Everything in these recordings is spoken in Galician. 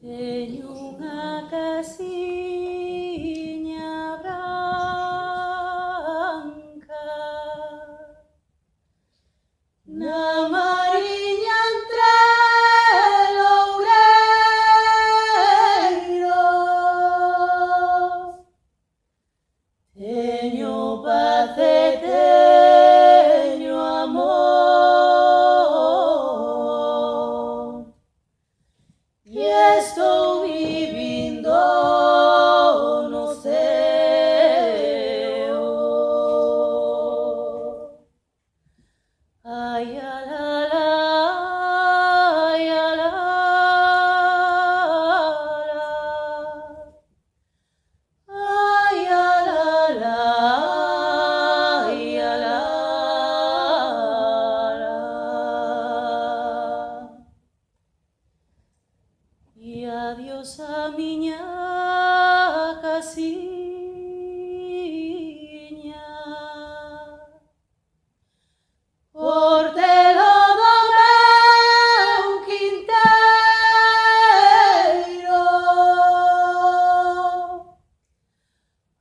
Teño unha casiña branca na mariña entre loureiros. Teño paz e teño amor e estou vivindo no ceo. Ai, alala, ai, alala, ai, alala, ai, alala. E adiós a miña casiña, portelo do meu quinteiro,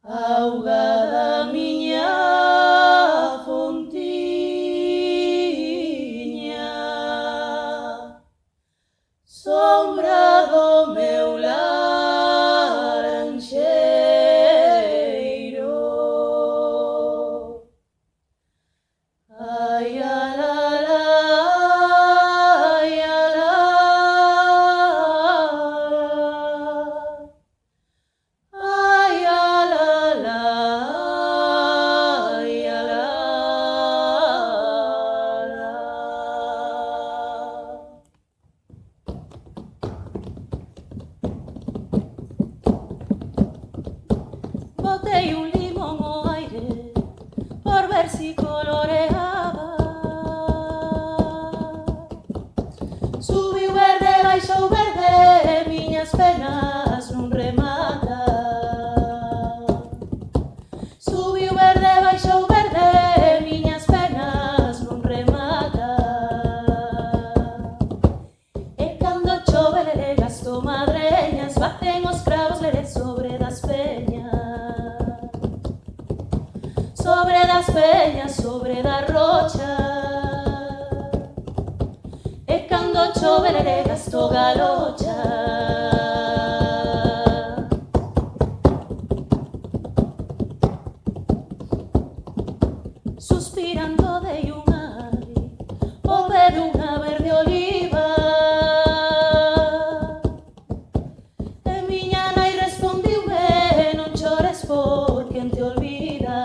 auga da miña fontiña, sombra do meu laranxeiro. Ai, alala, ai, alala, ai, alala, ai, alala. Botei un limón ao aire por ver si coloreaba. Subiu verde, baixou verde, miñas penas non rematan. Subiu verde, baixou verde, miñas penas non rematan. E cando chove leré gasto madreñas, baten os cravos leré sobre das peñas, sobre das peñas, sobre da rocha. E cando chove leré gasto galocha. Suspirando dei un ai, o pé dunha verde oliva. E miña nai respondiume, non chores por quen te olvida.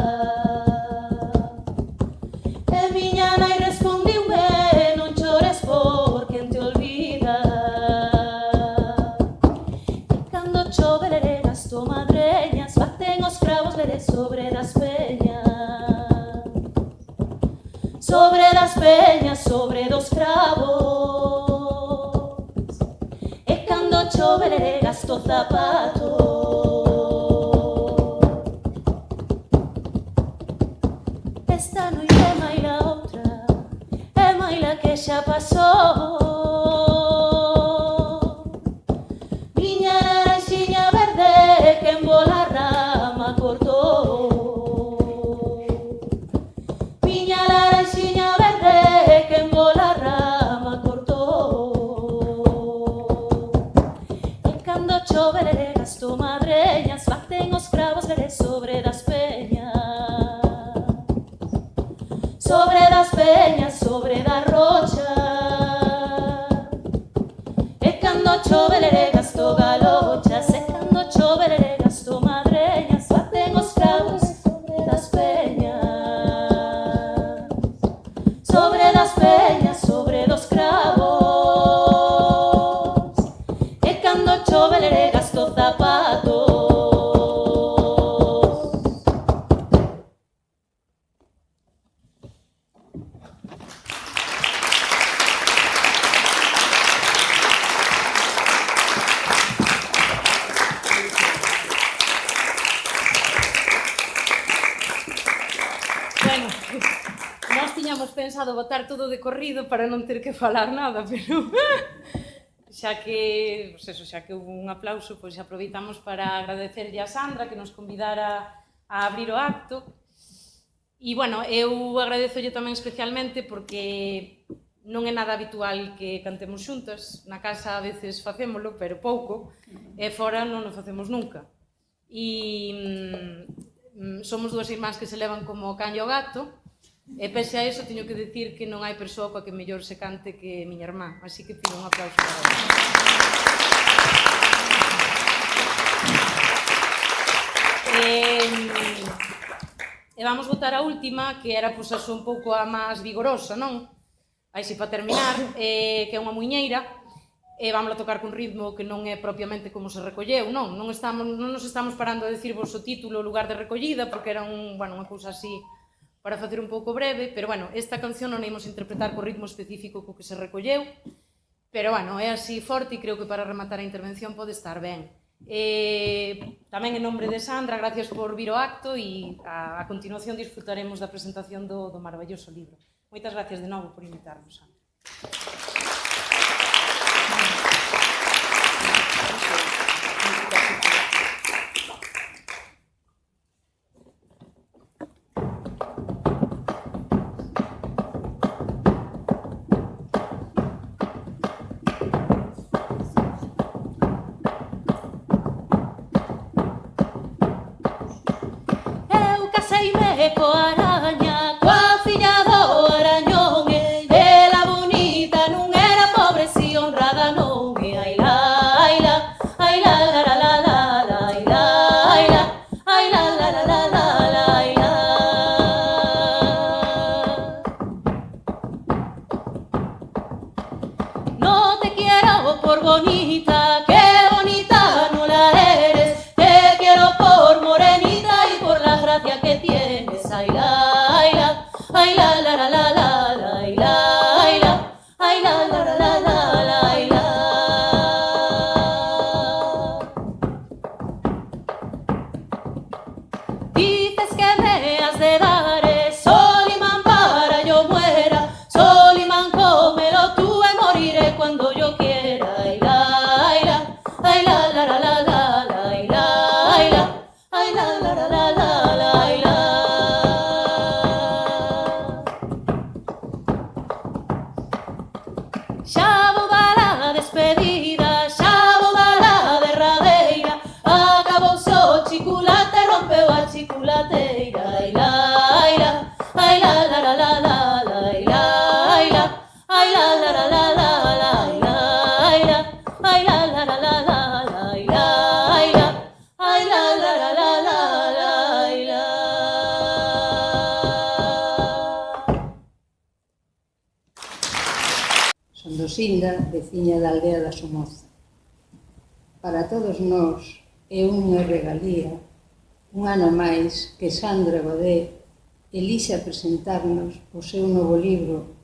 E miña nai respondiume, non chores por quen te olvida. E cando chove leré gasto madreñas, baten os cravos leré sobre das peñas, sobre das peñas, sobre dos cravos. E cando chove leré gasto zapato. Esta noite é maila outra, é maila que xa pasou. Miña laranxiña verde que en bola rama cortou. Miña laranxiña verde que en bola rama cortou. E cando chove leré gasto madreñas, baten os cravos leré sobre das peñas, sobre das peñas, sobre da rocha. E cando chove leré gasto galochas. E cando chove leré gasto madreñas, baten os cravos sobre das peñas, sobre das peñas, sobre dos cravos. E cando chove leré gasto zapatos. Bueno, nós tiñamos pensado botar todo de corrido para non ter que falar nada, pero xa que houve un aplauso, pois aproveitamos para agradecerlle a Sandra que nos convidara a abrir o acto. E, bueno, eu agradezolle tamén especialmente porque non é nada habitual que cantemos xuntas. Na casa a veces facémolo, pero pouco, e fora non o facemos nunca. E somos dúas irmás que se levan como can e o gato, e pese a eso teño que decir que non hai persoa coa que mellor se cante que miña irmá, así que pido un aplauso para ela. E vamos votar a última, que era pois un pouco a máis vigorosa, non? Aí si para terminar, que é unha muiñeira, e vamos a tocar cun ritmo que non é propiamente como se recolleu, non? Non nos estamos parando a decirvos o título, o lugar de recollida, porque era unha cousa así para facer un pouco breve, pero, bueno, esta canción non a imos interpretar co ritmo específico co que se recolleu, pero, bueno, é así forte e creo que para rematar a intervención pode estar ben. Tamén en nombre de Sandra, gracias por vir ao acto e a continuación disfrutaremos da presentación do maravilloso libro. Moitas gracias de novo por invitarnos, Sandra. Coa araña, coa filla do arañón, ela bonita non era pobre si honrada non. Ai la, ai la, ai la la la la la, ai la, ai la, ai la la la la la, ai la. No te quiero por bonita, que bonita no la eres, te quiero por morenita y por la gracia que tienes. Ay la, ay la, ay la la la la la, ay la, ay la, ay la la la la la, ay la. Dices que me has de dar Solimán para yo muera, Solimán cómelo tú y moriré cuando yo quiera. Ay la, ay la, ay la la la la la, ay la, ay la, ay la la la la la, ay la. Xa vou dar a despedida, xa vou dar a derradeira, acabouse o chiculate, rompeu a chiculateira. Ai la, ai la, ai la la la la la, ai la, ai la, ai la la la la la, ai la, ai la, ai la la la la la, ai la, ai la, ai la la la la la, ai la. Son Dosinda, veciña da aldea da Somoza. Para todos nós é unha regalía, un ano máis que Sandra Godé elixe presentarnos o seu novo libro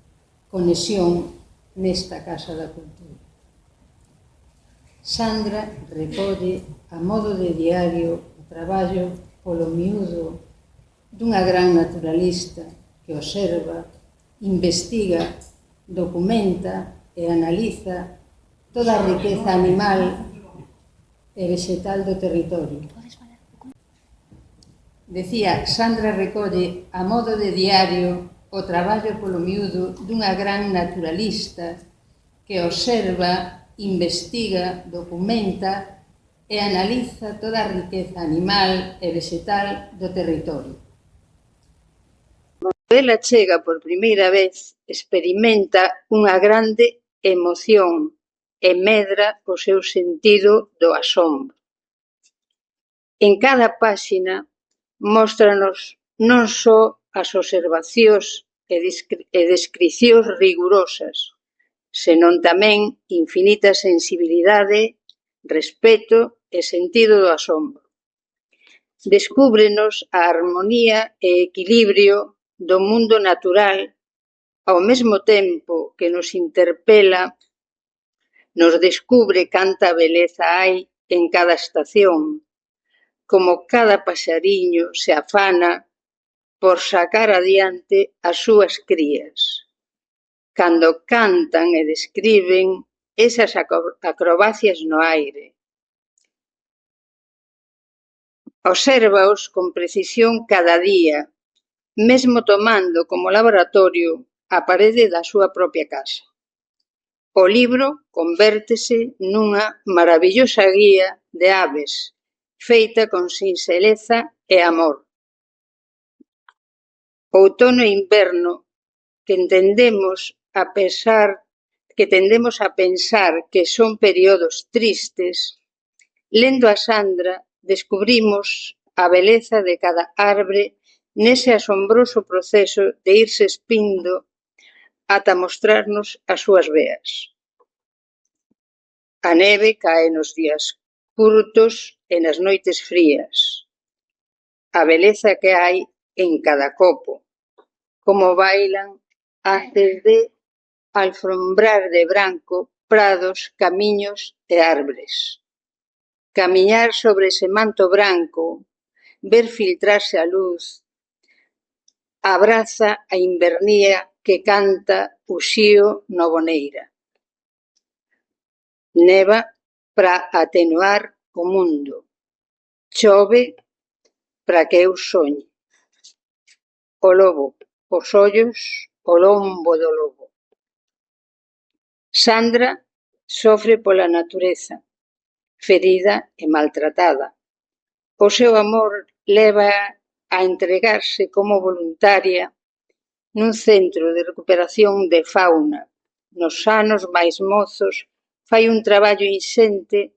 Conexión nesta Casa da Cultura. Sandra recolle, a modo de diario, o traballo polo miúdo dunha gran naturalista que observa, investiga, documenta e analiza toda a riqueza animal e vegetal do territorio. Decía, Sandra recolle, a modo de diario, o traballo polo miúdo dunha gran naturalista que observa, investiga, documenta e analiza toda a riqueza animal e vegetal do territorio. Cando ela chega por primeira vez, experimenta unha grande emoción e medra o seu sentido do asombro. En cada páxina móstranos non só as observacións e descricións rigurosas, senón tamén infinita sensibilidade, respeto e sentido do asombro. Descúbrenos a armonía e equilibrio do mundo natural, ao mesmo tempo que nos interpela, nos descubre canta beleza hai en cada estación, como cada paxariño se afana por sacar adiante as súas crías. Cando cantan e describen, esas acrobacias no aire. Obsérvaos con precisión cada día, mesmo tomando como laboratorio a parede da súa propia casa. O libro convértese nunha maravillosa guía de aves, feita con sinxeleza e amor. Outono e inverno, que tendemos a pensar que son períodos tristes, lendo a Sandra descubrimos a beleza de cada arbre nese asombroso proceso de irse espindo ata mostrarnos as súas veas. A neve cae nos días curtos e nas noites frías. A beleza que hai en cada copo, como bailan antes de alfombrar de branco prados, camiños e árbores. Camiñar sobre ese manto branco, ver filtrarse a luz, abraza a invernía que canta Uxío Novoneira. Neva para atenuar o mundo. Chove para que eu soñe. O lobo, os ollos, o lombo do lobo. Sandra sofre pola natureza, ferida e maltratada. O seu amor leva a entregarse como voluntaria nun centro de recuperación de fauna. Nos anos máis mozos fai un traballo inxente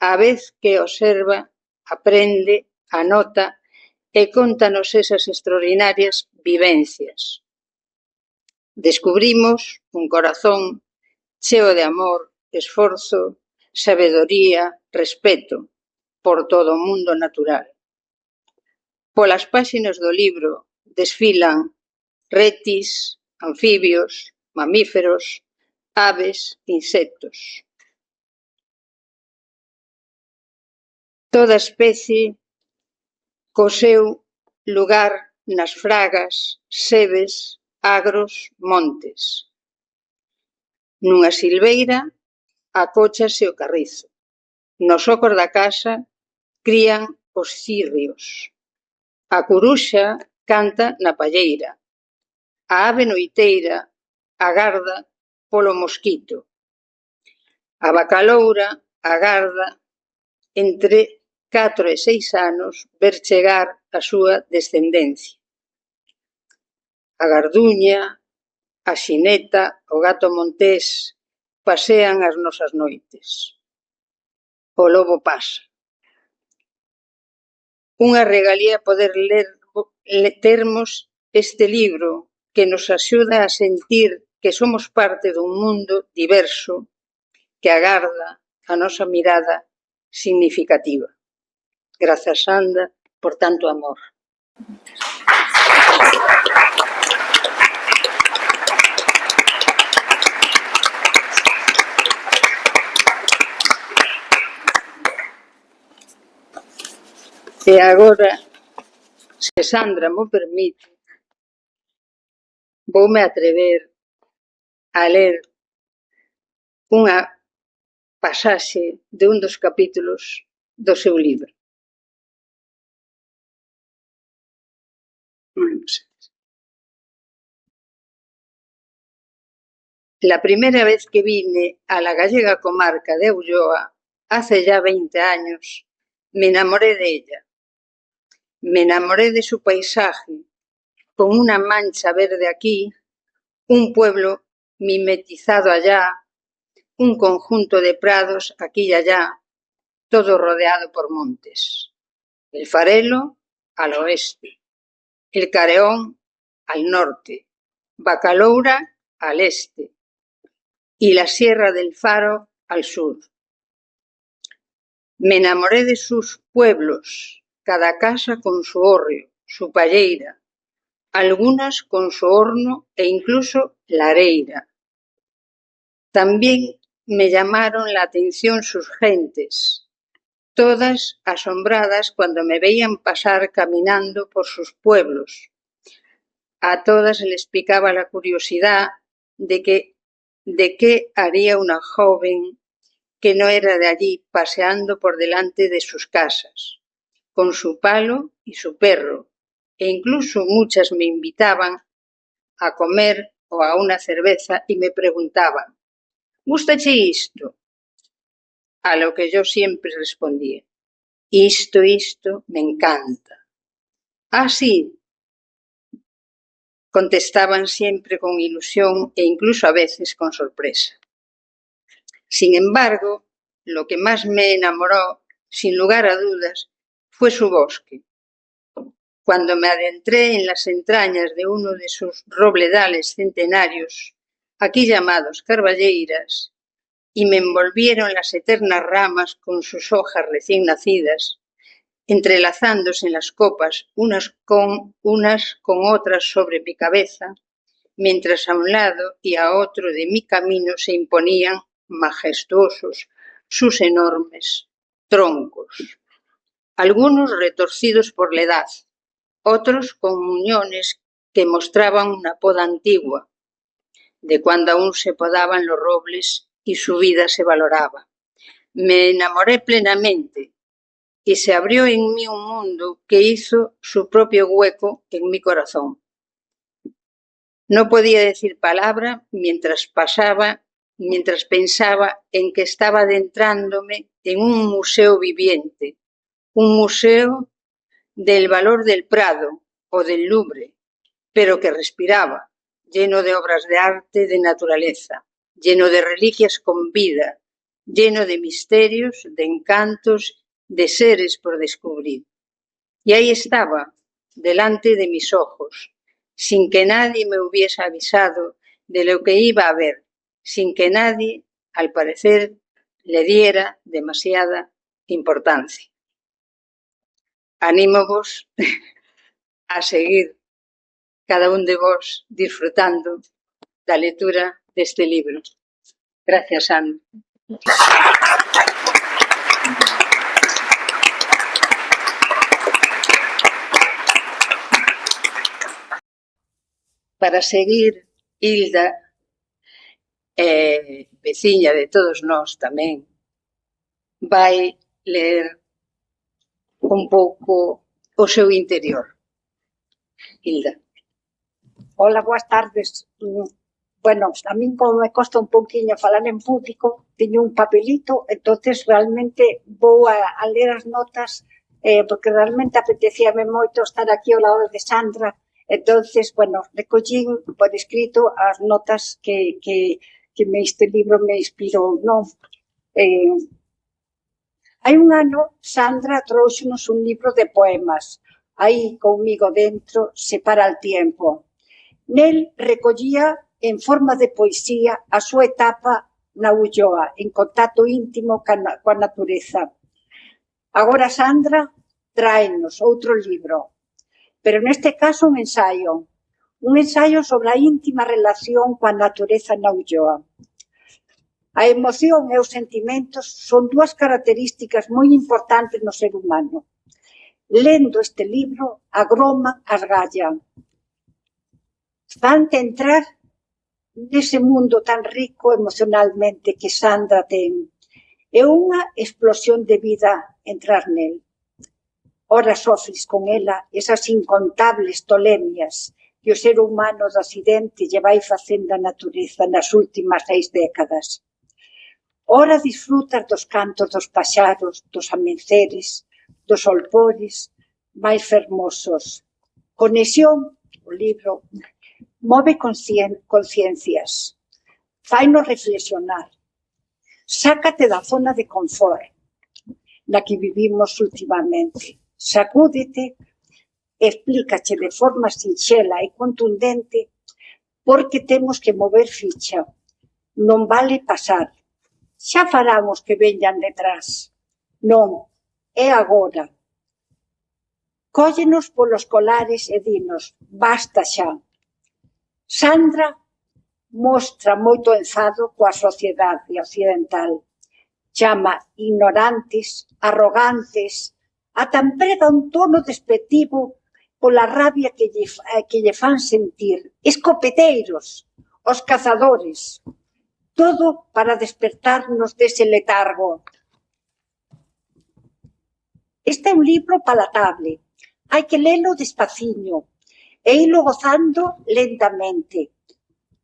á vez que observa, aprende, anota e cóntanos esas extraordinarias vivencias. Descubrimos un corazón cheo de amor, esforzo, sabedoría, respeto por todo o mundo natural. Polas páxinas do libro desfilan retis, anfibios, mamíferos, aves, insectos. Toda especie co seu lugar nas fragas, sebes, agros, montes. Nunha silveira acóchase o carrizo. Nos ocos da casa crían os cirrios. A curuxa canta na palleira. A ave noiteira agarda polo mosquito. A bacaloura agarda entre 4 e 6 anos ver chegar a súa descendencia. A garduña, a xineta, o gato montés pasean as nosas noites. O lobo pasa. Unha regalía poder termos este libro que nos axuda a sentir que somos parte dun mundo diverso que agarda a nosa mirada significativa. Grazas, Sandra, por tanto amor. E agora, se Sandra mo permite, voume atrever a ler unha pasaxe de un dos capítulos do seu libro. La primera vez que vine a la gallega comarca de Ulloa, hace ya 20 años, me enamoré de ella. Me enamoré de su paisaje, con una mancha verde aquí, un pueblo mimetizado allá, un conjunto de prados aquí y allá, todo rodeado por montes. El Farelo al oeste, el Careón al norte, Bacaloura al este y la Sierra del Faro al sur. Me enamoré de sus pueblos, cada casa con su hórreo, su palleira, algunas con su horno e incluso lareira. También me llamaron la atención sus gentes, todas asombradas cuando me veían pasar caminando por sus pueblos. A todas les picaba la curiosidad de que de qué haría una joven que no era de allí paseando por delante de sus casas, con su palo y su perro, e incluso muchas me invitaban a comer o a una cerveza y me preguntaban, ¿gústache isto? A lo que yo siempre respondía, isto me encanta. Ah, sí, contestaban siempre con ilusión e incluso a veces con sorpresa. Sin embargo, lo que más me enamoró, sin lugar a dudas, fue su bosque. Cuando me adentré en las entrañas de uno de sus robledales centenarios, aquí llamados carballeiras, y me envolvieron las eternas ramas con sus hojas recién nacidas, entrelazándose en las copas unas con otras sobre mi cabeza, mientras a un lado y a otro de mi camino se imponían majestuosos sus enormes troncos, algunos retorcidos por la edad, otros con muñones que mostraban una poda antigua, de cuando aún se podaban los robles y su vida se valoraba. Me enamoré plenamente y se abrió en mí un mundo que hizo su propio hueco en mi corazón. No podía decir palabra mientras pensaba en que estaba adentrándome en un museo viviente, un museo del valor del Prado o del Louvre, pero que respiraba, lleno de obras de arte, de naturaleza, lleno de reliquias con vida, lleno de misterios, de encantos, de seres por descubrir. Y ahí estaba, delante de mis ojos, sin que nadie me hubiese avisado de lo que iba a ver, sin que nadie, al parecer, le diera demasiada importancia. Anímovos a seguir cada un de vos disfrutando da lectura deste libro. Gracias, Ana. Para seguir, Hilda, veciña de todos nós tamén, vai ler un pouco o seu interior. Hilda. Hola, boas tardes. Bueno, a min como me costa un pouquiño falar en público, teño un papelito, entonces realmente vou a ler as notas porque realmente apetecíame moito estar aquí ao lado de Sandra. Entonces, bueno, recollín por escrito as notas que este libro me inspirou, non? Hai un ano, Sandra trouxenos un libro de poemas. Aí, comigo dentro, se para el tiempo. Nel recollía en forma de poesía a súa etapa na Ulloa, en contacto íntimo coa natureza. Agora Sandra tráenos outro libro, pero neste caso un ensayo sobre a íntima relación coa natureza na Ulloa. A emoción e os sentimentos son dúas características moi importantes no ser humano. Lendo este libro, agroman, asgallan. Van a entrar nese mundo tan rico emocionalmente que Sandra ten. É unha explosión de vida entrar nel. Ora sofres con ela esas incontables tolemias que o ser humano do accidente lle vai facendo a natureza nas últimas 6 décadas. Ora disfrutas dos cantos dos paxaros, dos amenceres, dos olpores máis fermosos. Conexión, o libro, move conciencias, fainos reflexionar, sácate da zona de confort na que vivimos últimamente, sacúdete, explícache de forma sinxela e contundente porque temos que mover ficha, non vale pasar, xa faramos que veñan detrás, non, é agora. Cóllenos polos colares e dinos, basta xa. Sandra mostra moito enfado coa sociedade occidental. Chama ignorantes, arrogantes, ata emprega un tono despectivo pola rabia que lle fan sentir. Escopeteiros, os cazadores. todo para despertarnos dese letargo. Este é un libro palatable, hai que lelo despaciño e ilo gozando lentamente,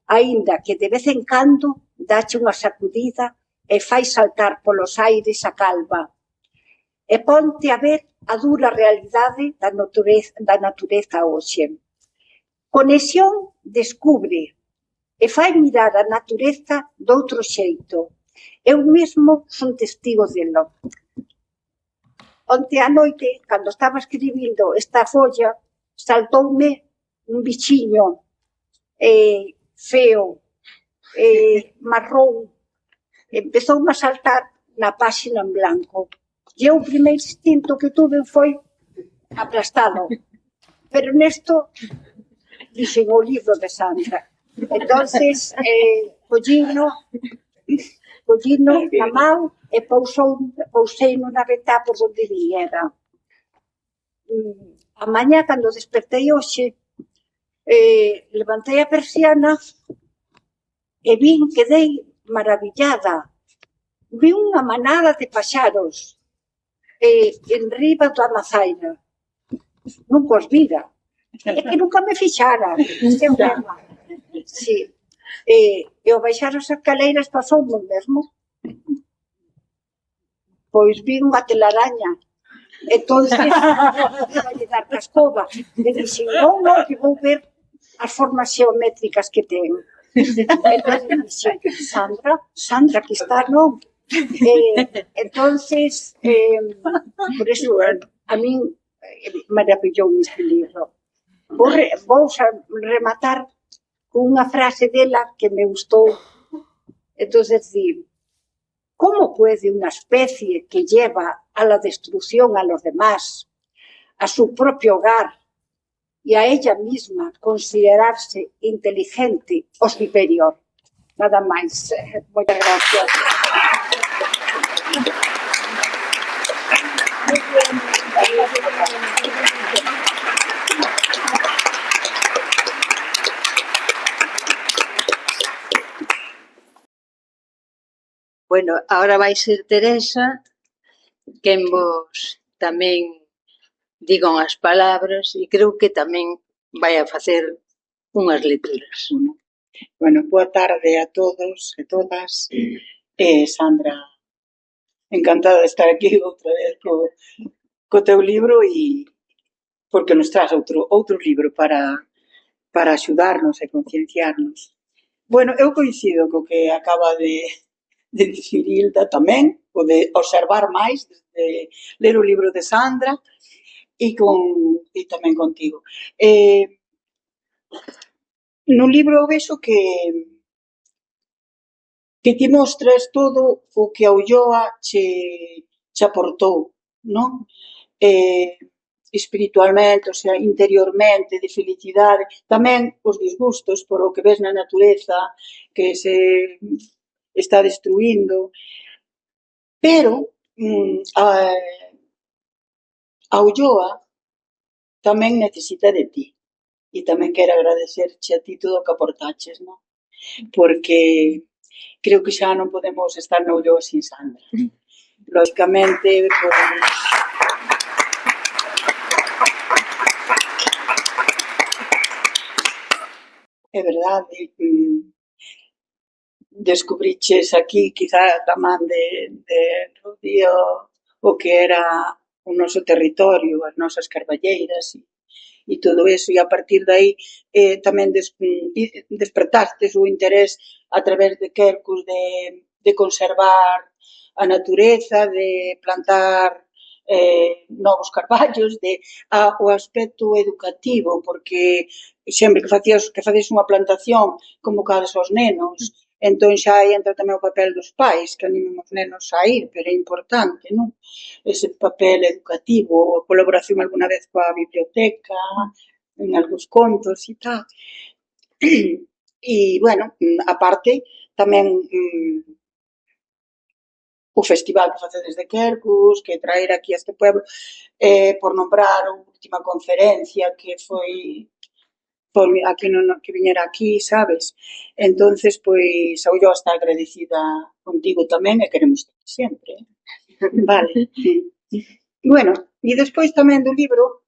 aínda que de vez en cando dache unha sacudida e fai saltar polos aires a calva. E ponte a ver a dura realidade da natureza hoxe. Conexión descubre e fai mirar a natureza doutro xeito. Eu mesmo son testigo delo. Onte a noite, cando estaba escribindo esta folla, saltoume un bichiño feo, marrón, empezoume a saltar na páxina en blanco. E o primeiro instinto que tuve foi aplastado. Pero nesto dixen o libro de Sandra. Entonces, collino na man e pouseino na ventá por onde viñera. A mañá, cando despertei hoxe, levantei a persiana e quedei maravillada. Vi unha manada de paxaros en riba da mazaina. Nunca os vira. É que nunca me fixara. Este é un tema. Sí. E ao baixar as escaleiras pasou o mesmo. Pois vi unha telaraña. Entón, iba a dar ca escoba. E dixen, non, que vou ver as formas xeométricas que ten. Entón, dixen, Sandra, que está, non? Entonces, por eso, a min maravillou este libro. Vou rematar con unha frase dela que me gustou. Entonces, decir, ¿cómo puede una especie que lleva a la destrucción a los demás, a su propio hogar y a ella misma considerarse inteligente o superior? Nada máis. Moitas gracias. Bueno, ahora vai ser Teresa quen vos tamén digan as palabras e creo que tamén vai a facer unhas lecturas. Bueno, boa tarde a todos e todas. Sandra, encantada de estar aquí outra vez co teu libro e porque nos traz outro libro para axudarnos e concienciarnos. Bueno, eu coincido co que acaba de dicir Hilda tamén, o de observar máis, de ler o libro de Sandra e tamén contigo. No libro eu vexo que ti mostras todo o que a Ulloa che aportou, non? Espiritualmente, o sea, interiormente, de felicidade, tamén os disgustos por o que ves na natureza que se está destruindo, pero a Ulloa tamén necesita de ti e tamén quero agradecerche a ti todo o que aportaches, non? Porque creo que xa non podemos estar na Ulloa sin Sandra. Lógicamente, pues, é verdade, descubriches aquí, quizá da man de Rocío, o que era o noso territorio, as nosas carballeiras e todo eso, e a partir de aí tamén despertastes o interés a través de Quercus de conservar a natureza, de plantar novos carballos, o aspecto educativo, porque sempre que facías unha plantación convocades aos nenos, entón xa aí entra tamén o papel dos pais, que animen os nenos a ir, pero é importante, non? Ese papel educativo, a colaboración alguna vez coa biblioteca, en algúns contos e tal. E, bueno, aparte, tamén o festival que facedes de Quercus, que traer aquí a este pueblo, por nombrar a última conferencia que foi a que viñera aquí, sabes? Entonces, pois, eu está agradecida contigo tamén e queremos ter sempre. Vale. Bueno, e despois tamén do libro,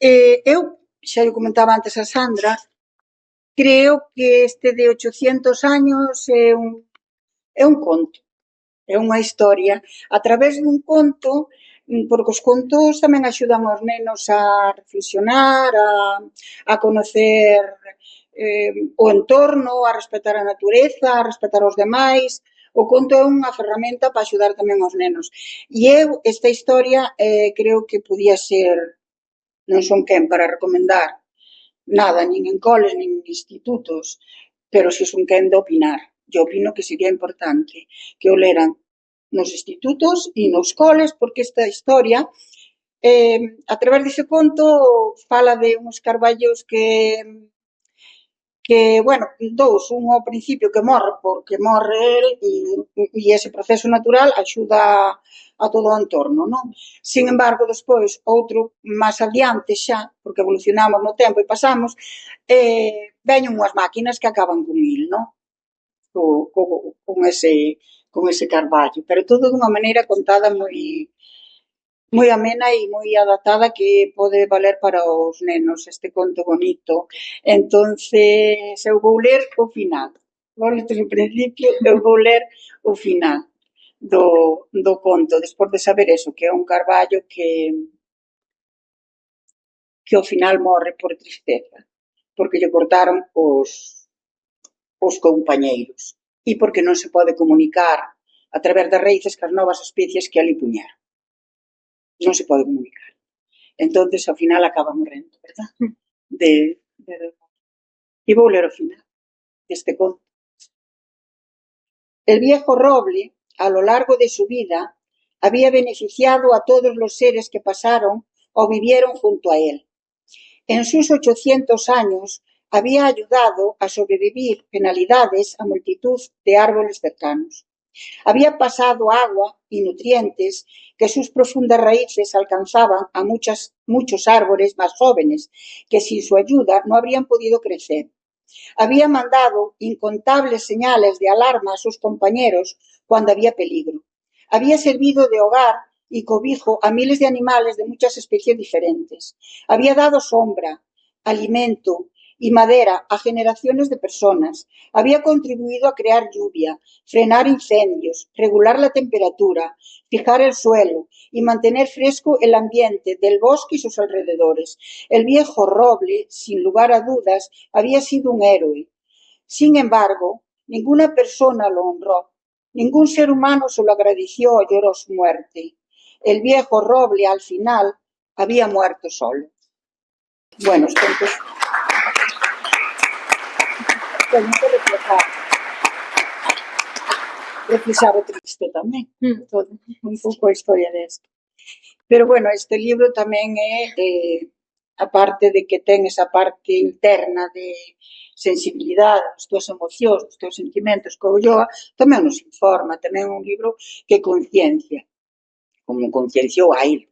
eu xa lle comentaba antes a Sandra, creo que este de 800 años é un conto, é unha historia a través dun conto, porque os contos tamén axudan aos nenos a reflexionar, a conocer o entorno, a respetar a natureza, a respetar os demais. O conto é unha ferramenta para axudar tamén aos nenos. E eu, esta historia, creo que podía ser, non son quen para recomendar nada, nin en coles, nin en institutos, pero si son quen de opinar. Eu opino que sería importante que o leran nos institutos e nos coles, porque esta historia, a través dese conto, fala de uns carballos que bueno, dous, un ao principio que morre porque morre el e ese proceso natural axuda a todo o entorno, non? Sin embargo, despois, outro máis adiante xa, porque evolucionamos no tempo e pasamos, veñen unhas máquinas que acaban con il, non? Con ese carballo, pero todo dunha maneira contada moi amena e moi adaptada que pode valer para os nenos, este conto bonito. Entonces, eu vou ler o final. Vou ler o principio, eu vou ler o final do conto, despois de saber eso, que é un carballo que ao final morre por tristeza, porque lle cortaron os compañeiros e porque non se pode comunicar a través das raíces cas novas especies que ali puñeron. Non se pode comunicar. Entonces, ao final, acaba morrendo, verdad? E vou ler o final deste conto. El viejo roble, a lo largo de su vida, había beneficiado a todos los seres que pasaron o vivieron junto a él. En sus 800 años, había ayudado a sobrevivir penalidades a multitud de árboles cercanos. Había pasado agua y nutrientes que sus profundas raíces alcanzaban a muchos árboles más jóvenes que sin su ayuda no habrían podido crecer. Había mandado incontables señales de alarma a sus compañeros cuando había peligro. Había servido de hogar y cobijo a miles de animales de muchas especies diferentes. Había dado sombra, alimento y madera a generaciones de personas. Había contribuido a crear lluvia, frenar incendios, regular la temperatura, fijar el suelo y mantener fresco el ambiente del bosque y sus alrededores. El viejo roble, sin lugar a dudas, había sido un héroe. Sin embargo, ninguna persona lo honró. Ningún ser humano se lo agradeció o lloró su muerte. El viejo roble, al final, había muerto solo. Bueno, entonces... Teño que reflexar o triste tamén, todo, un pouco a historia desto. Pero bueno, este libro tamén é, aparte de que ten esa parte interna de sensibilidade, as túas emocións, os teus sentimentos, que o Ulloa, tamén nos informa, tamén é un libro que conciencia, como concienciou a il.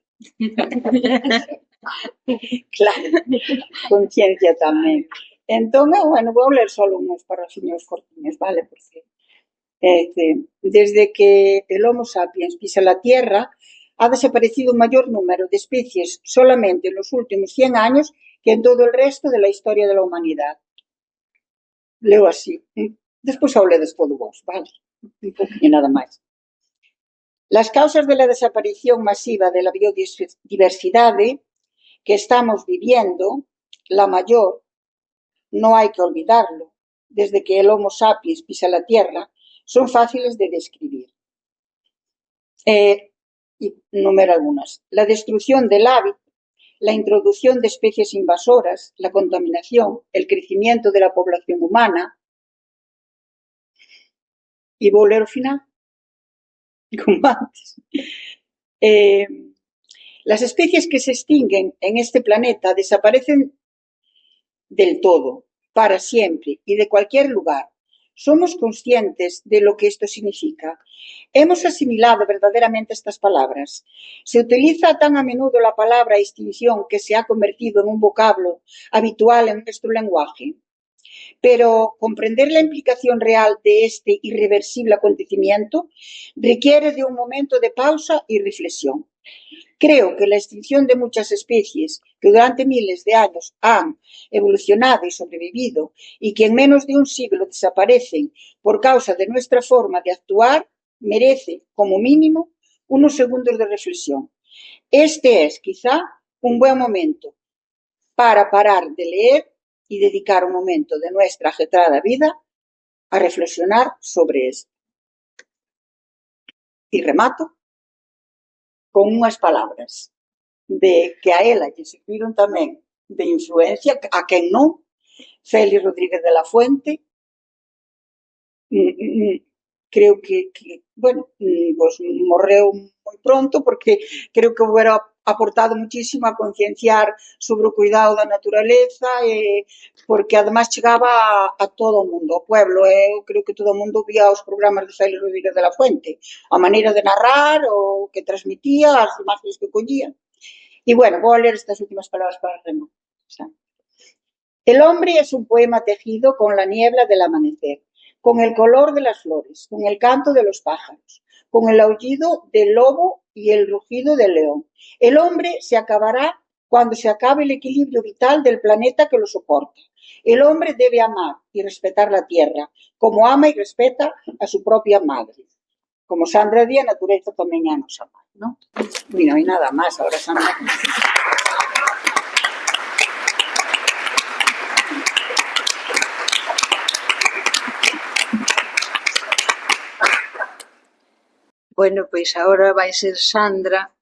Claro, conciencia tamén. Entón, bueno, vou ler só uns parrafiños cortiños, vale? Porque desde que el Homo sapiens pisa la Tierra, ha desaparecido un mayor número de especies solamente en los últimos 100 años que en todo el resto de la historia de la humanidad. Leo así. Despois ao ledes todo vos, vale? Un poquinho nada máis. Las causas de la desaparición masiva de la biodiversidade que estamos viviendo, la mayor, no hay que olvidarlo, desde que el Homo sapiens pisa la Tierra, son fáciles de describir. Y número algunas. La destrucción del hábitat, la introducción de especies invasoras, la contaminación, el crecimiento de la población humana. Y vou ler o final, como antes. Las especies que se extinguen en este planeta desaparecen del todo, para siempre y de cualquier lugar. Somos conscientes de lo que esto significa. Hemos asimilado verdaderamente estas palabras. Se utiliza tan a menudo la palabra extinción que se ha convertido en un vocablo habitual en nuestro lenguaje. Pero comprender la implicación real de este irreversible acontecimiento requiere de un momento de pausa y reflexión. Creo que la extinción de muchas especies que durante miles de años han evolucionado y sobrevivido y que en menos de un siglo desaparecen por causa de nuestra forma de actuar merece, como mínimo, unos segundos de reflexión. Este es, quizá, un buen momento para parar de leer y dedicar un momento de nuestra ajetrada vida a reflexionar sobre esto. E remato con unhas palabras de que a ela lle serviron tamén de influencia, a quen non, Félix Rodríguez de la Fuente. Creo que bueno, pues morreu moi pronto porque creo que hubiera aportado muchísimo a concienciar sobre o cuidado da naturaleza, porque además chegaba a todo o mundo, ao pueblo. Eu creo que todo o mundo vía os programas de Félix Rodríguez de la Fuente, a maneira de narrar, o que transmitía, as imagens que collía. Y bueno, voy a leer estas últimas palabras para rematar. El hombre es un poema tejido con la niebla del amanecer, con el color de las flores, con el canto de los pájaros, con el aullido del lobo y el rugido del león. El hombre se acabará cuando se acabe el equilibrio vital del planeta que lo soporta. El hombre debe amar y respetar la tierra, como ama y respeta a su propia madre. Como Sandra di, a natureza tamén é a nosa mãe, non? E non hai nada máis, agora Sandra. Bueno, pois agora vai ser Sandra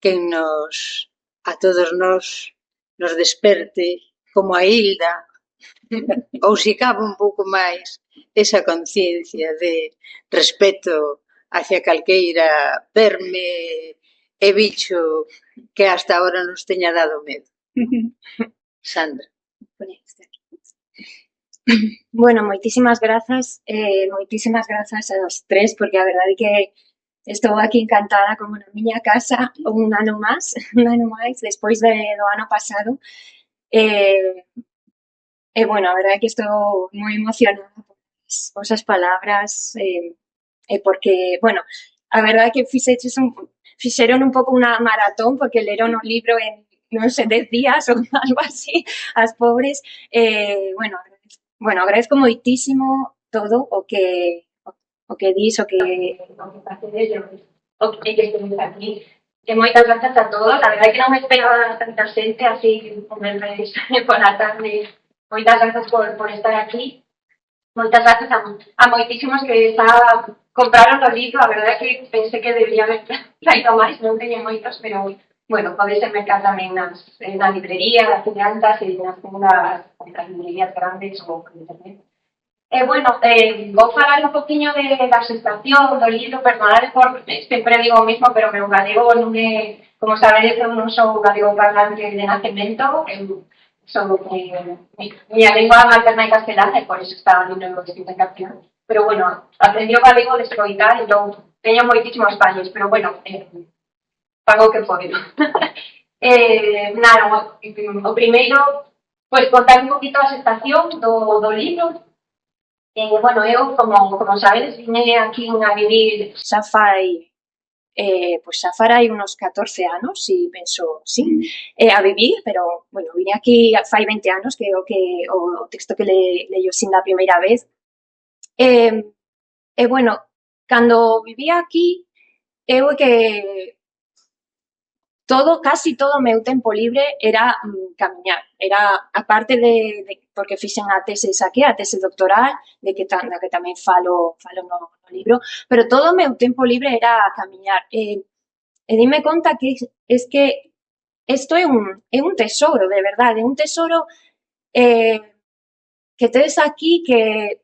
quen a todos nos desperte como a Hilda, ou se cabe un pouco máis, esa conciencia de respeto hacia calqueira verme e bicho que hasta ahora nos teña dado medo. Sandra. Bueno, moitísimas grazas aos tres, porque a verdade é que estou aquí encantada como na miña casa un ano máis, despois do ano pasado. E bueno, a verdade é que estou moi emocionada por esas palabras, e porque, bueno, a verdade é que fixeron un pouco unha maratón, porque leron o libro en, non sei, 10 días ou algo así, as pobres. Bueno, agradezco moitísimo todo o que dis, o que facedes, o que estéis aquí. E moitas grazas a todos. A verdade é que non me esperaba tanta xente así un venres pola tarde. Moitas grazas por estar aquí. Moitas grazas a moitísimos que xa compraron o libro. A verdade é que pensé que debería haber traído máis, non teño moitos, pero bueno, podese mercar tamén na librería, nas finanzas e nas librerías grandes ou en internet. Bueno, vou falar un poquinho da xestación do libro. Perdonade por, sempre digo o mismo, pero meu galego non é, como sabedes, eu non sou galego parlante de nacemento, eu sou miña lengua materna é castelana e por iso está o libro escrito en castellano. Pero bueno, aprendí o galego de escoitar, entón teño moitísimos fallos, pero bueno, fago o que podo. Nada, o primeiro, pois contar un poquito a xestación do libro. Bueno, eu, como sabedes, vine aquí a vivir xa fai unos 14 anos, e penso, sí, a vivir, pero, bueno, vine aquí fai 20 anos, que o texto que leio sin a primeira vez. Bueno, cando vivía aquí, eu que casi todo o meu tempo libre era camiñar. Era, aparte de porque fixen a tese saqué, a tese doctoral, da que tamén falo no libro, pero todo o meu tempo libre era camiñar. E dime conta que es que isto é un tesouro, de verdade, un tesouro que tedes aquí, que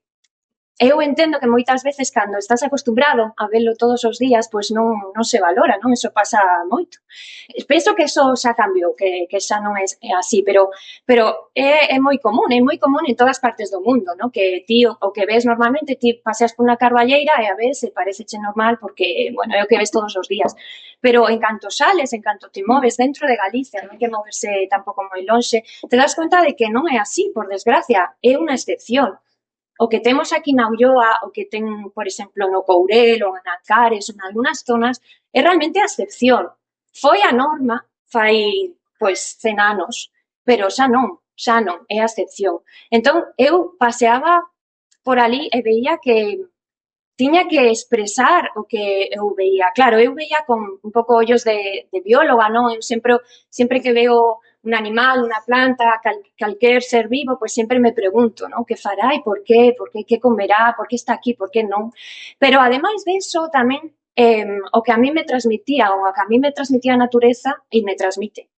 eu entendo que moitas veces cando estás acostumbrado a velo todos os días, pois non se valora, non? Eso pasa moito. Penso que eso xa cambiou, que xa non é así, pero é moi común en todas partes do mundo, non? Que ti o que ves normalmente, ti paseas por unha carballeira e a ves e pareceche normal porque, bueno, é o que ves todos os días. Pero en canto sales, en canto te moves dentro de Galicia, non hai que moverse tampouco moi lonxe, te das conta de que non é así, por desgracia, é unha excepción. O que temos aquí na Ulloa, o que ten, por exemplo, no Courel ou en Ancares, en algunhas zonas, é realmente a excepción. Foi a norma fai, pois, 100 anos, pero xa non, é a excepción. Entón, eu paseaba por ali e veía que tiña que expresar o que eu veía. Claro, eu veía con un pouco ollos de bióloga, non? Eu sempre que veo un animal, unha planta, calquer ser vivo, pois sempre me pregunto, non? Que fará e por qué, que comerá, por que está aquí, por que non? Pero, ademais diso, tamén, o que a mí me transmitía, ou a que a mí me transmitía a natureza, e me transmite,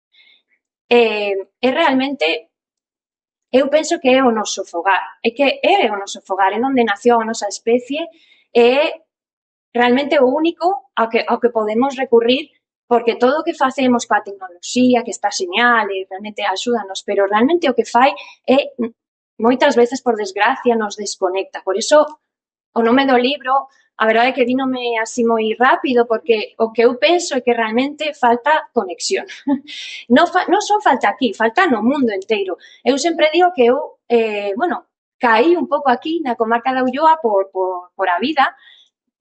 é realmente, eu penso que é o noso fogar, é que é o noso fogar, é onde nació a nosa especie, é realmente o único ao que podemos recurrir, porque todo o que facemos coa tecnoloxía, que está señal e realmente axúdanos, pero realmente o que fai é, moitas veces, por desgracia, nos desconecta. Por iso, o nome do libro, a verdade é que vínome así moi rápido, porque o que eu penso é que realmente falta conexión. Non só falta aquí, falta no mundo inteiro. Eu sempre digo que eu, caí un pouco aquí na comarca da Ulloa por a vida,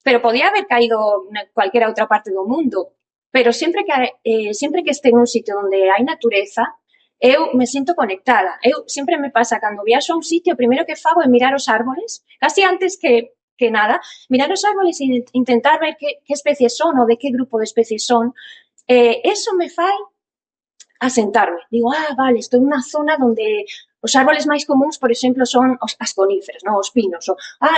pero podía haber caído en cualquiera outra parte do mundo. Pero sempre que este en un sitio onde hai natureza, eu me sinto conectada. Sempre me pasa, cando viaxo a un sitio, o primeiro que fago é mirar os árboles, casi antes que nada, mirar os árboles e intentar ver que especies son ou de que grupo de especies son. Eso me fai asentarme. Digo, vale, estou nunha zona onde os árboles máis comuns, por exemplo, son as coníferas, non? Os pinos.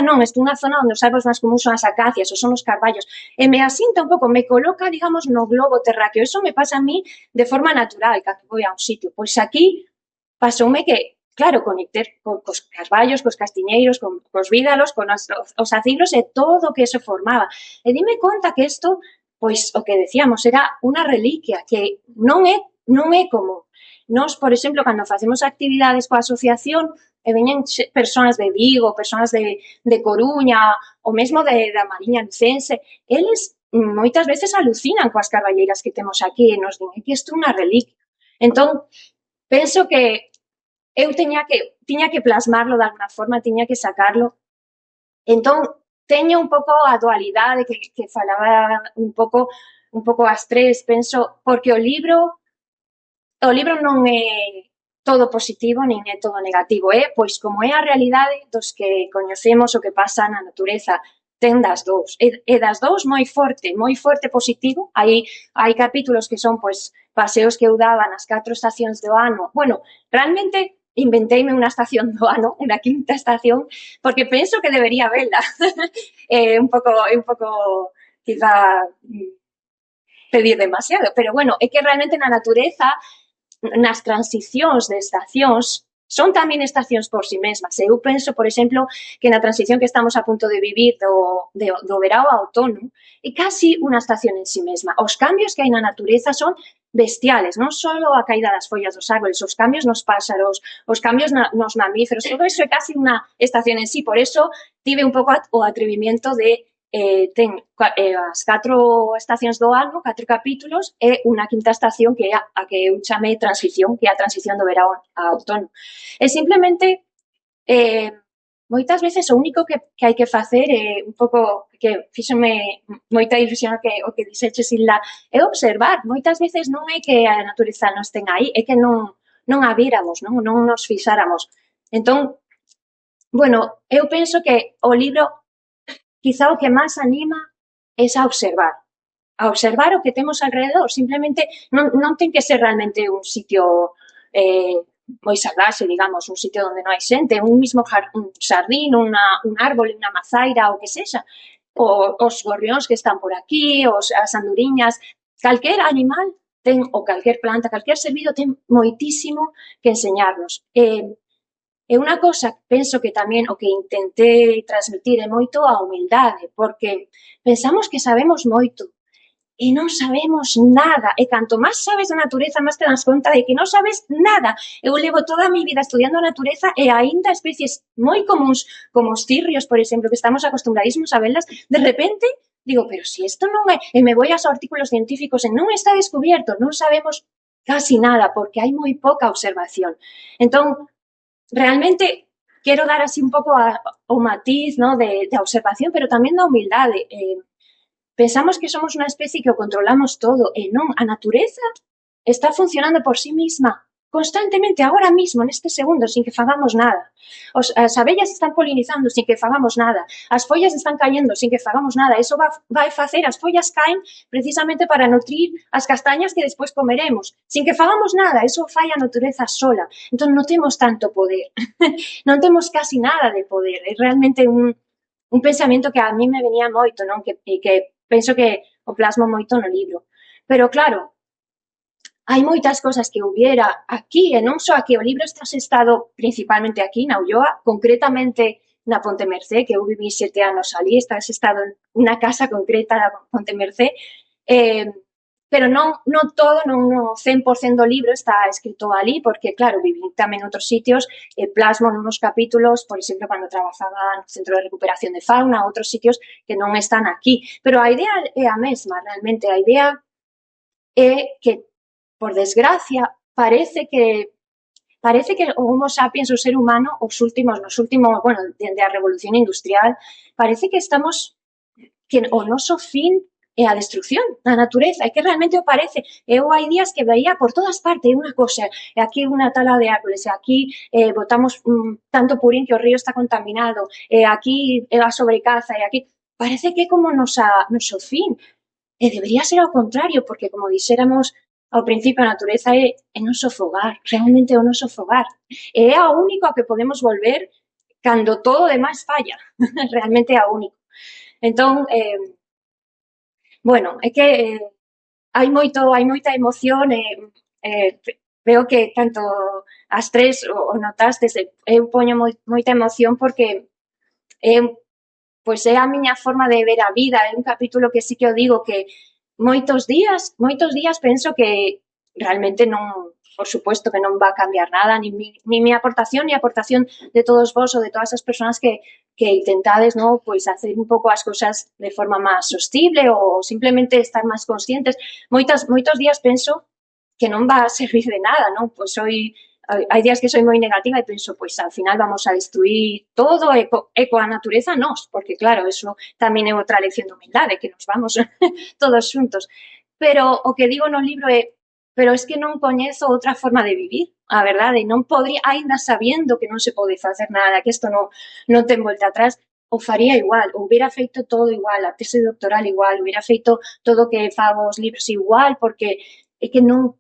Non, estou nunha zona onde os árboles máis comuns son as acacias ou son os carballos. E me asinta un pouco, me coloca, digamos, no globo terráqueo. Eso me pasa a mí de forma natural cando vou a un sitio. Pois aquí pasoume que, claro, conecter cos carballos, cos castiñeiros, cos vídalos, con os aciblos e todo o que eso formaba. E dime conta que isto, pois, o que decíamos, era unha reliquia que non é común. Nos, por exemplo, cando facemos actividades coa asociación e veñen persoas de Vigo, persoas de Coruña, ou mesmo da Mariña Lucense, eles moitas veces alucinan coas carballeiras que temos aquí e nos din que isto é unha reliquia. Entón, penso que eu tiña que plasmarlo de alguna forma, tiña que sacarlo. Entón, teño un pouco a dualidade que falaba un pouco as tres, penso, porque o libro non é todo positivo nin é todo negativo, pois como é a realidade dos que coñecemos o que pasa na natureza, ten das dous, e das dous moi forte positivo. Hai capítulos que son, pois, paseos que eu daba nas 4 estacións do ano. Bueno, realmente inventeime unha estación do ano, unha quinta estación, porque penso que debería vela. Un pouco, quizá, pedir demasiado, pero bueno, é que realmente na natureza, nas transicións de estacións, son tamén estacións por si mesmas. Eu penso, por exemplo, que na transición que estamos a punto de vivir do verao ao outono, é casi unha estación en si mesma. Os cambios que hai na natureza son bestiales, non só a caída das follas dos árboles, os cambios nos páxaros, os cambios nos mamíferos, todo iso é casi unha estación en si. Por iso tive un pouco o atrevimiento de ten as 4 estacións do ano, 4 capítulos, e unha quinta estación que é a que eu chamei transición, que é a transición do verao a outono. E simplemente, moitas veces o único que hai que facer é un pouco, que fíxome moita ilusión o que dixeche, Silda, é observar. Moitas veces non é que a natureza nos ten aí, é que non a víramos, non nos fixáramos. Entón, bueno, eu penso que o libro quizá o que máis anima é a observar o que temos alrededor. Simplemente non ten que ser realmente un sitio moi salvaxe, digamos, un sitio onde non hai xente, un mismo xardín, un árbol, unha mazaira, o que sexa, os gorrións que están por aquí, as anduriñas, calquer animal ten, ou calquer planta, calquer ser vivo ten moitísimo que enseñarnos. E unha cosa, penso que tamén o que intentei transmitir é moito a humildade, porque pensamos que sabemos moito, e non sabemos nada, e canto máis sabes da natureza, máis te das conta de que non sabes nada. Eu levo toda a mi vida estudiando a natureza e aínda especies moi comuns, como os cirrios, por exemplo, que estamos acostumbradísimos a velas, de repente digo, pero si isto non é, e me voy aos artículos científicos e non está descubierto, non sabemos casi nada, porque hai moi pouca observación. Entón, realmente quero dar así un pouco o matiz, ¿no?, de observación, pero tamén da humildade. Pensamos que somos unha especie que o controlamos todo, e non, a natureza está funcionando por sí misma constantemente, agora mismo, neste segundo, sin que fagamos nada. As abellas están polinizando sin que fagamos nada. As follas están caendo sin que fagamos nada. Eso vai facer, as follas caen precisamente para nutrir as castañas que despois comeremos. Sin que fagamos nada, eso fai a natureza sola. Entón, non temos tanto poder. Non temos casi nada de poder. É realmente un pensamento que a mí me venía moito, non? Que penso que o plasmo moito no libro. Pero, claro, hai moitas cosas que hubiera aquí, e non só aquí, o libro está asestado principalmente aquí, na Ulloa, concretamente na Ponte Mercé, que eu viví 7 anos ali, está asestado en unha casa concreta da Ponte Mercé, pero non todo, non o 100% do libro está escrito ali, porque, claro, viví tamén en outros sitios, plasmo nunos capítulos, por exemplo, cando trabajaba no Centro de Recuperación de Fauna, outros sitios que non están aquí. Pero a idea é a mesma, realmente, a idea é que, por desgracia, parece que o Homo sapiens, o ser humano, nos últimos, bueno, dende a Revolución Industrial, parece que estamos, que o noso fin é a destrucción da natureza, e que realmente o parece. Eu hai días que veía por todas partes unha cosa, e aquí unha tala de árboles, e aquí botamos tanto purín que o río está contaminado, e aquí a sobrecaza, e aquí... Parece que é como noso fin, e debería ser ao contrario, porque, como dixéramos ao principio, a natureza é noso fogar, realmente é o noso fogar. E é a único a que podemos volver cando todo o demais falla. Realmente é a único. Entón, bueno, é que hai moita emoción e veo que tanto as tres o notastes, eu poño moita emoción porque pois é a miña forma de ver a vida, é un capítulo que sí que o digo que moitos días penso que realmente non, por suposto que non va a cambiar nada, ni mi aportación, ni a aportación de todos vos ou de todas as persoas que intentades, ¿no?, pois hacer un pouco as cousas de forma máis sostible ou simplemente estar máis conscientes. Moitos días penso que non va a servir de nada, non? Pois hai días que soy moi negativa e penso, pois ao final vamos a destruir todo e coa natureza nós, porque claro, eso tamén é outra lección de humildade, que nos vamos todos xuntos. Pero o que digo no libro é, pero es que non coñezo outra forma de vivir, a verdade, non podría, aínda sabiendo que non se pode facer nada, que isto non ten volta atrás, o faría igual, ou hubiera feito todo igual, a tese doctoral igual, hubiera feito todo o que fago os libros igual, porque é que non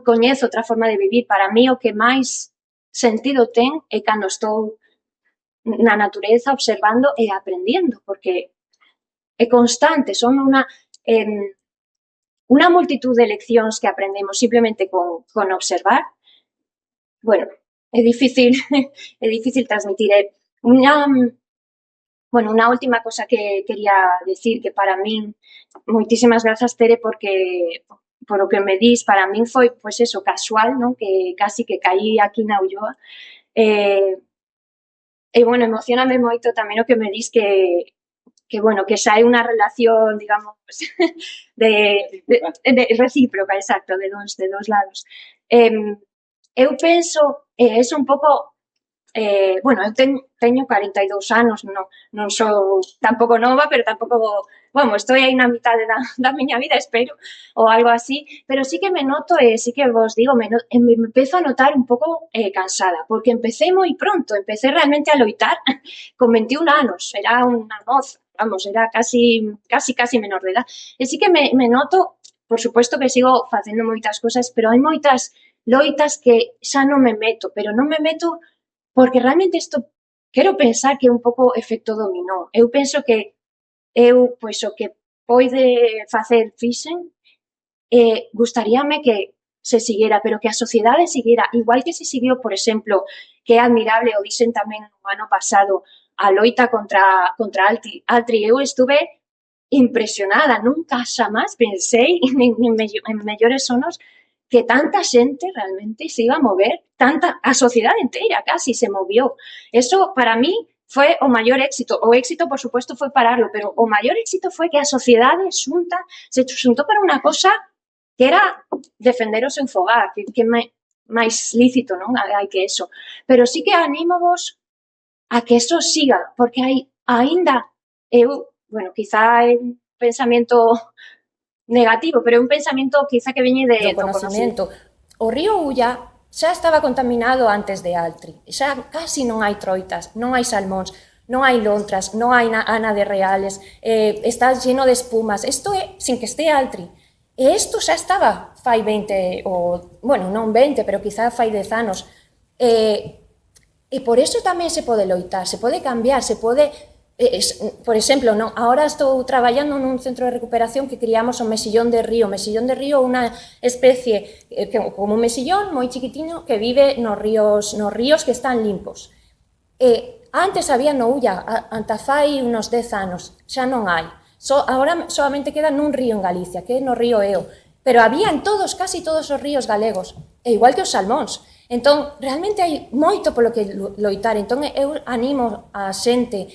coñezo outra forma de vivir. Para mí o que máis sentido ten é cando estou na natureza observando e aprendendo, porque é constante, son unha multitud de leccións que aprendemos simplemente con observar. Bueno, é difícil transmitir. Unha última cosa que quería decir, que para min, moitísimas grazas, Tere, porque por o que me dis, para min foi, pois eso, casual, non? Que casi que caí aquí na Ulloa. Bueno, emocioname moito tamén o que me dis que xa hai unha relación, digamos, de recíproca, exacto, de dos lados. Eu penso, é un pouco, bueno, eu teño 42 anos, non sou tampouco nova, pero tampouco, vamos, estou aí na mitad da miña vida, espero, ou algo así, pero sí que me noto, sí que vos digo, me empezo a notar un pouco cansada, porque empecé moi pronto, empecé realmente a loitar con 21 anos, era unha moza, vamos, era casi menor de edad, e sí que me noto, por suposto que sigo facendo moitas cosas, pero hai moitas loitas que xa non me meto, pero non me meto porque realmente isto, quero pensar que é un pouco efecto dominó. Eu penso que pois o que poide facer fixen, gustaríame que se siguera, pero que a sociedade siguera, igual que se siguió, por exemplo, que é admirable, o dixen tamén no ano pasado, a loita contra Altri. Eu estuve impresionada, nunca xamás pensei en mellores sonos que tanta xente realmente se iba a mover, a sociedade inteira casi se movió. Eso, para mí, foi o maior éxito. O éxito, por supuesto, foi pararlo, pero o maior éxito foi que a sociedade xunta se xuntou para unha cosa que era defender o seu fogar, que máis lícito, non? Hai que eso. Pero sí que anímovos a que eso siga, porque hai aínda, bueno, quizá é un pensamento negativo, pero é un pensamento quizá que veñe do conocimiento. O río Ulla xa estaba contaminado antes de Altri, xa casi non hai troitas, non hai salmóns, non hai lontras, non hai ánades reales, está lleno de espumas, isto é sin que este Altri. E isto xa estaba fai 20, bueno, non 20, pero quizá fai 10 anos. E por eso tamén se pode loitar, se pode cambiar, se pode... por exemplo, non, ahora estou traballando nun centro de recuperación que criamos o mesillón de río. O mesillón de río é unha especie como un mesillón moi chiquitino que vive nos ríos que están limpos. Antes había no Ulla, anta fai unos 10 anos, xa non hai. Ahora solamente queda nun río en Galicia, que é no río Eo. Pero había en casi todos os ríos galegos, e igual que os salmóns. Entón, realmente hai moito polo que loitar. Entón, eu animo a xente,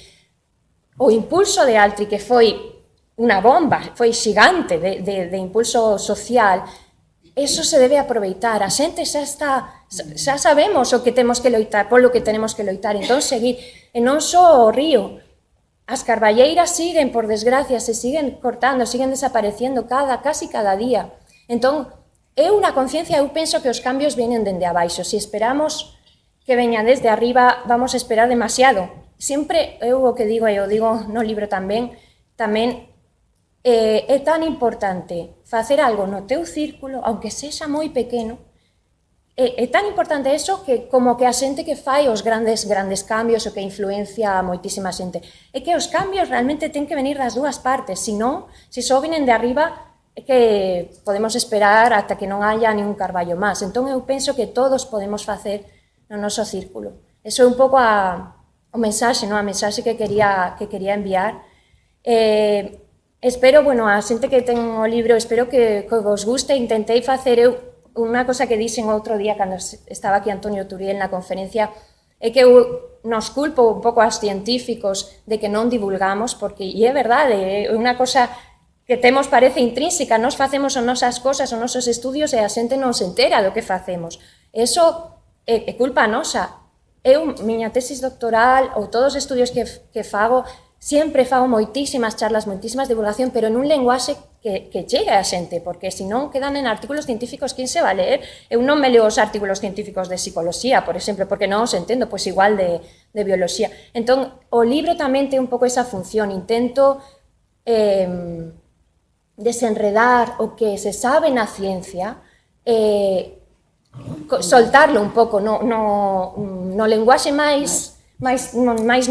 o impulso de Altri, que foi unha bomba, foi xigante de impulso social, eso se debe aproveitar. A xente xa sabemos o que temos que loitar, polo que tenemos que loitar. Entón, seguir, e non só o río. As carballeiras siguen, por desgracia, se siguen cortando, siguen desaparecendo casi cada día. Entón, é unha conciencia, eu penso que os cambios vienen dende abaixo. Se esperamos que veña desde arriba, vamos a esperar demasiado. Sempre, eu o que digo, e o digo no libro tamén, é tan importante facer algo no teu círculo, aunque sexa moi pequeno, é tan importante eso que como que a xente que fai os grandes cambios o que influencia a moitísima xente. É que os cambios realmente ten que venir das dúas partes, senón, se só vienen de arriba, é que podemos esperar ata que non haya nin un carballo máis. Entón, eu penso que todos podemos facer no noso círculo. Eso é un pouco o mensaxe, non? A mensaxe que quería enviar. Espero, bueno, a xente que ten o libro, espero que vos guste. Intentei facer unha cosa que dixen outro día cando estaba aquí Antonio Turiel na conferencia, é que eu nos culpo un pouco aos científicos de que non divulgamos, porque, e é verdade, é unha cosa que temos parece intrínseca, nos facemos as nosas cosas, os nosos estudios e a xente non se entera do que facemos. Eso é culpa nosa. Eu, miña tesis doctoral ou todos os estudios que fago, sempre fago moitísimas charlas, moitísimas divulgación, pero en un lenguaxe que chegue a xente, porque senón quedan en artículos científicos, quen se va a ler? Eu non me leo os artículos científicos de psicoloxía, por exemplo, porque non os entendo, pois igual de bioloxía. Entón, o libro tamén ten un pouco esa función, intento desenredar o que se sabe na ciencia, soltarlo un pouco no lenguaxe máis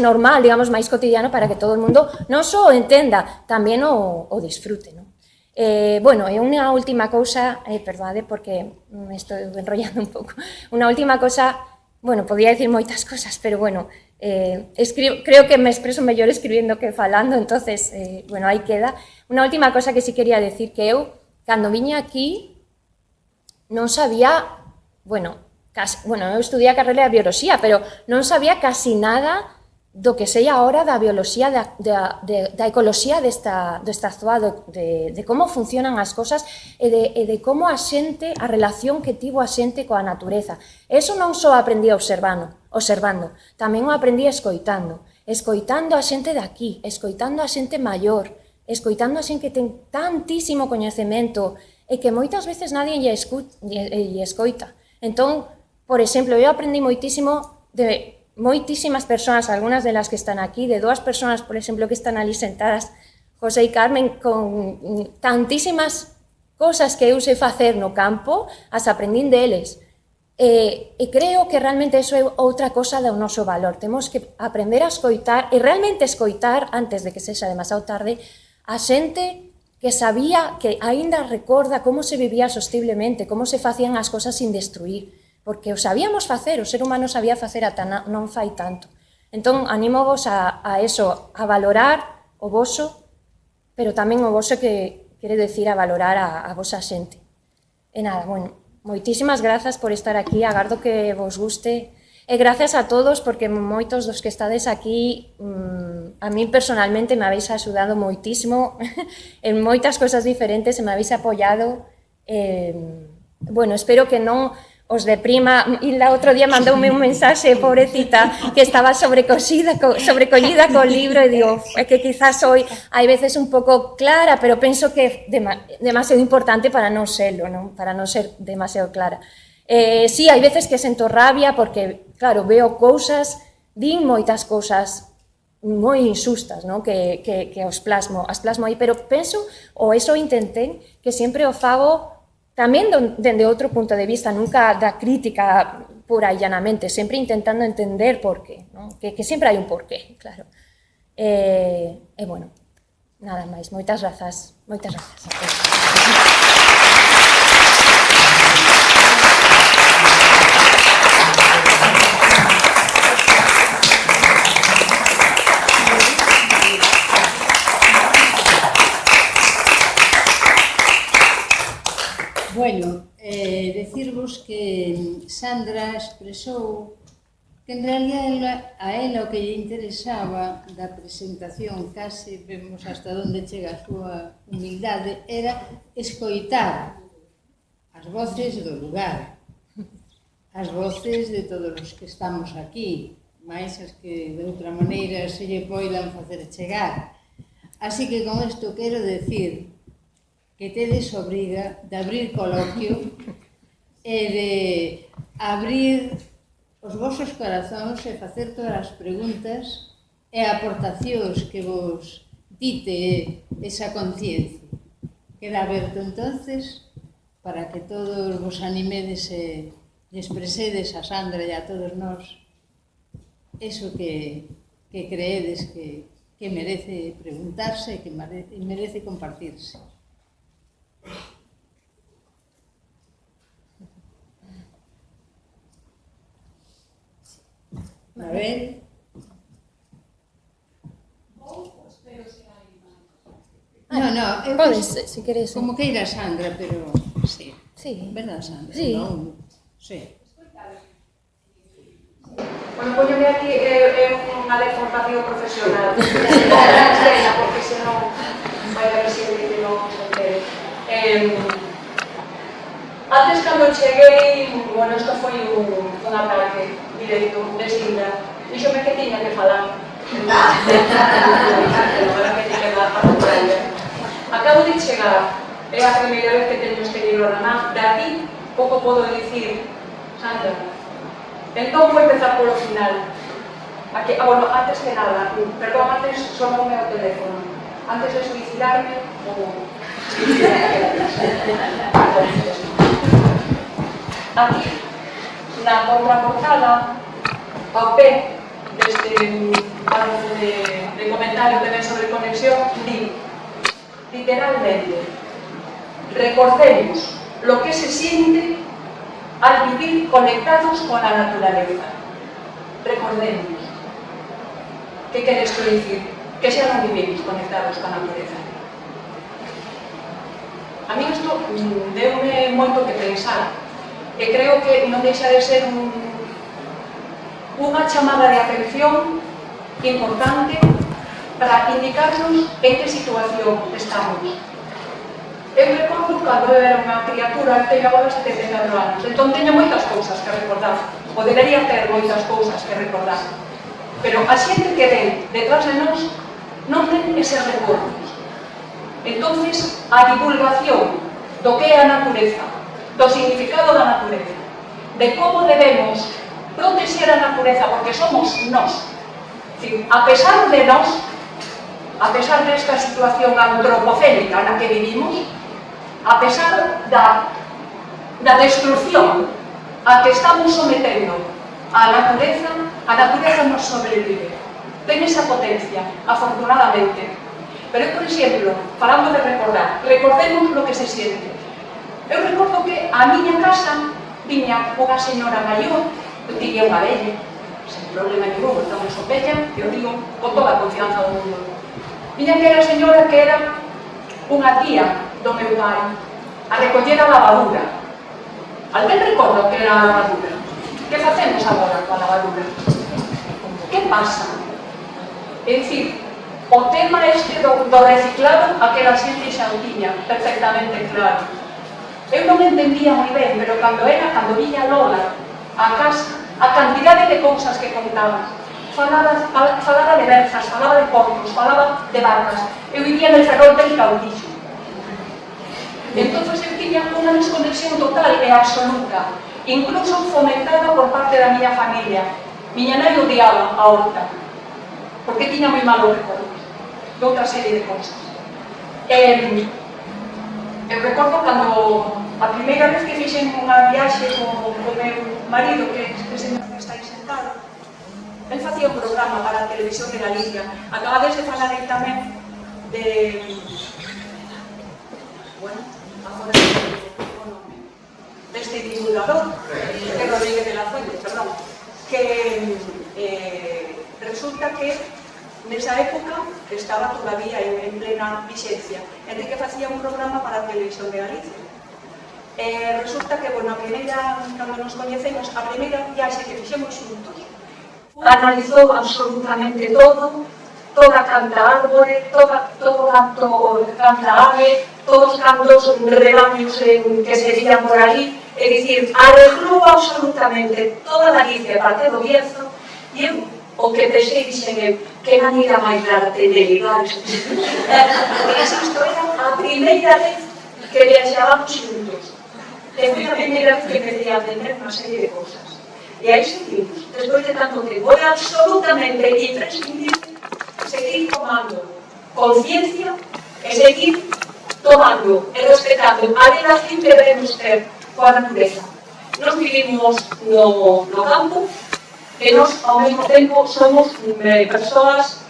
normal, digamos, máis cotidiano, para que todo o mundo non só o entenda, tamén o disfrute, non? Bueno, e unha última cousa, perdade, porque me estou enrollando un pouco, unha última cousa, bueno, podía decir moitas cosas, pero bueno, creo que me expreso mellor escribiendo que falando, entonces, bueno, aí queda. Unha última cosa que sí quería decir, que eu, cando viña aquí, non sabía, bueno, eu estudiei a carreira de bioloxía, pero non sabía casi nada do que sei agora da bioloxía, da ecoloxía desta zoa, de como funcionan as cosas e de como a xente, a relación que tivo a xente coa natureza. Eso non só aprendí observando, tamén o aprendí escoitando a xente de aquí, escoitando a xente maior, escoitando a xente que ten tantísimo coñecemento e que moitas veces nadie lle escoita. Entón, por exemplo, eu aprendí moitísimo de moitísimas persoas, algunhas de las que están aquí, de 2 persoas, por exemplo, que están ali sentadas, José e Carmen, con tantísimas cosas que eu sei facer no campo, as aprendín deles. E creo que realmente eso é outra cosa do noso valor. Temos que aprender a escoitar, e realmente escoitar, antes de que sexa demasiado tarde, a xente que sabía, que aínda recorda como se vivía sostiblemente, como se facían as cosas sin destruir, porque o sabíamos facer, o ser humano sabía facer ata non fai tanto. Entón, anímovos a eso, a valorar o voso, pero tamén o voso que quere decir a valorar a vosa xente. E nada, bueno, moitísimas grazas por estar aquí, agardo que vos guste. E gracias a todos, porque moitos dos que estades aquí, a mí personalmente me habéis axudado moitísimo en moitas cosas diferentes, e me habéis apoiado. Bueno, espero que non os deprima. E la outro día mandoume un mensaxe, pobrecita, que estaba sobrecollida co libro, e digo, é que quizás hoy hai veces un pouco clara, pero penso que é demasiado importante para non serlo, non? Para non ser demasiado clara. Sí, hai veces que sento rabia porque, claro, veo cousas, din moitas cousas moi injustas, non? Que as plasmo aí, pero penso, ou eso intentei, que sempre o fago tamén dende outro punto de vista, nunca da crítica pura e llanamente, sempre intentando entender por qué, non? Que sempre hai un porqué, claro. E, bueno, nada máis, moitas grazas. Moitas grazas. Bueno, decirvos que Sandra expresou que en realidad a ela o que lle interesaba da presentación, case vemos hasta onde chega a súa humildade, era escoitar as voces do lugar, as voces de todos os que estamos aquí, máis as que de outra maneira se lle poidan facer chegar. Así que con isto quero decir que tedes obriga de abrir coloquio e de abrir os vosos corazóns e facer todas as preguntas e aportacións que vos dite esa conciencia. Queda aberto entonces para que todos vos animedes e expresedes a Sandra e a todos nós eso que creedes que merece preguntarse e que merece compartirse. A ver. No, podes, se queres. Como que ir a Sandra, pero sí. Sí. Verdad, Sandra? Sí. No, sí. Bueno, póñome aquí unha deformación profesional. Porque senón vai a ver se non se entere. Antes, cando cheguei, bueno, isto foi un ataque directo de Sindra. Díxome que tiña que falar. Acabo de chegar, é a primeira vez que teño este libro na man. De aquí, pouco podo dicir, Sandra. Entón, vou empezar polo final. Aquí, bueno, antes que nada, perdón, antes sonoume o teléfono. Antes de suicidarme, aquí, na contraportada, ao pé deste párrafo de comentario que ven sobre conexión, di, literalmente, recordemos lo que se siente al vivir conectados con la naturaleza. Recordemos. Que quere isto dicir? Que xa non vivimos conectados con a naturaleza. A mí isto deume moito que pensar, e creo que non deixa de ser unha chamada de atención importante para indicarnos en que situación estamos. Eu recordo cando eu era unha criatura, teño agora 74 anos, entón teño moitas cousas que recordar, ou debería ter moitas cousas que recordar, pero a xente que ven detrás de nós non ten eses recordos. Entonces, a divulgación do que é a natureza, do significado da natureza, de como debemos proteger a natureza, porque somos nós. A pesar de nós, a pesar desta situación antropocénica na que vivimos, a pesar da destrucción a que estamos sometendo a natureza nos sobrevive. Ten esa potencia, afortunadamente. Pero eu, por exemplo, falando de recordar, recordemos lo que se siente. Eu recordo que a miña casa viña unha señora maior, eu tiña unha vella, sen problema nenhum, estamos o vella, eu digo con toda a confianza do mundo. Viña que era a señora que era unha tía do meu pai, a recoller a lavadura. Alguén recorda o que era a lavadura? Que facemos agora coa lavadura? Que pasa? É dicir, o tema este do reciclado, aquela xente xa o tiña perfectamente claro. Eu non entendía moi ben, pero cando viña Lola a casa, a cantidade de cousas que contaba, falaba de berzas, falaba de porcos, falaba de vacas. Eu vivía en el Ferrol del Caudillo. Entón, eu tiña unha desconexión total e absoluta, incluso fomentada por parte da miña familia. Miña nai odiaba a horta, porque tiña moi malos recordos de outra serie de cousas. Eu recordo cando a primeira vez que fixen unha viaxe co meu marido, que señor que está aí sentado, el facía un programa para a televisión de Galicia. Acabades de falar aí tamén de... bueno, agora deste divulgador, que Rodríguez de la Fuente, perdón, que resulta que nesa época estaba todavía en plena vixencia, entre que facía un programa para a televisión de Galicia. Resulta que, bueno, a primeira, cando nos coñecemos, a primeira viaxe que fixemos xuntos, analizou absolutamente todo, toda canta árbore, todo canto canta ave, todos cantos rebaños que serían por ali, é dicir, arreglou absolutamente toda Galicia, parte do Bierzo, e eu, o que pensei, dixen eu, que maneira máis rara de ligar estes sitios. Isto era a primeira vez que viaxábamos xuntos. E foi a primeira vez que empecé a aprender unha serie de cousas. E aí seguimos, despois de tanto tempo. É absolutamente imprescindible seguir tomando conciencia e seguir tomando e respetando a relación que debemos ter coa natureza. Nos vivimos no campo, e nos, ao mesmo tempo, somos persoas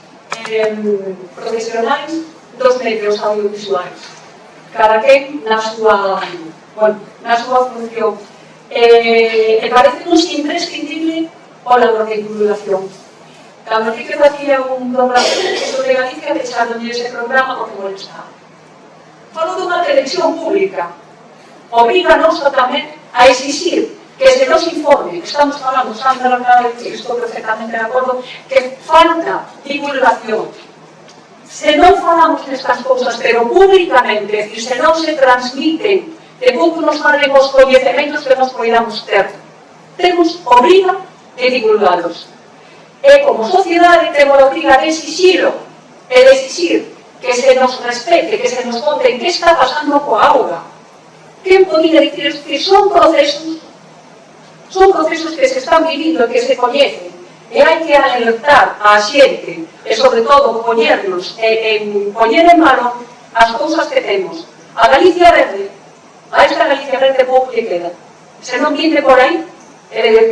profesionais dos medios audiovisuais. Cada quen na súa función. E parece-nos imprescindible o labor de divulgación. Cando di que facía un programa sobre Galicia, pecharonlle ese programa porque molestaba. Falo dunha televisión pública. Obríganos tamén a exixir que se nos informe, que estamos falando, Sandra acaba de decir, estou perfectamente de acordo, que falta divulgación. Se non falamos nestas cousas, pero públicamente, e se non se transmiten, de pouco nos valen os coñecementos que nos poidamos ter. Temos obriga de divulgalos. E como sociedade temos a obriga de exixilo, e de exixir que se nos respete, que se nos conte que está pasando coa auga. Quen podía dicir que son procesos que se están vivindo e que se coñecen, e hai que alertar a xente e, sobre todo, poñer en valor as cousas que temos. A Galicia verde, a esta Galicia verde pouco lle queda. Se non vinde por aí,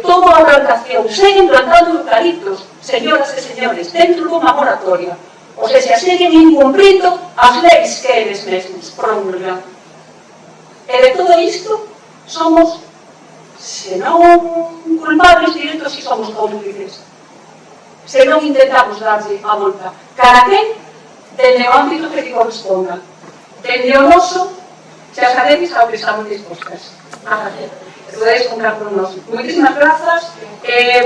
toda a plantación, seguen plantando eucaliptos, señoras e señores, dentro dunha moratoria. O sea, se seguen incumprindo as leis que eles mesmos promulgan. E de todo isto somos, se non culpables directos, si somos cómplices. Se non intentamos darlle a volta. Cada quen dende o ámbito que te corresponda. Dende o noso, xa sabedes ao que estamos dispostas. Podedes contar con nos. Moitísimas grazas.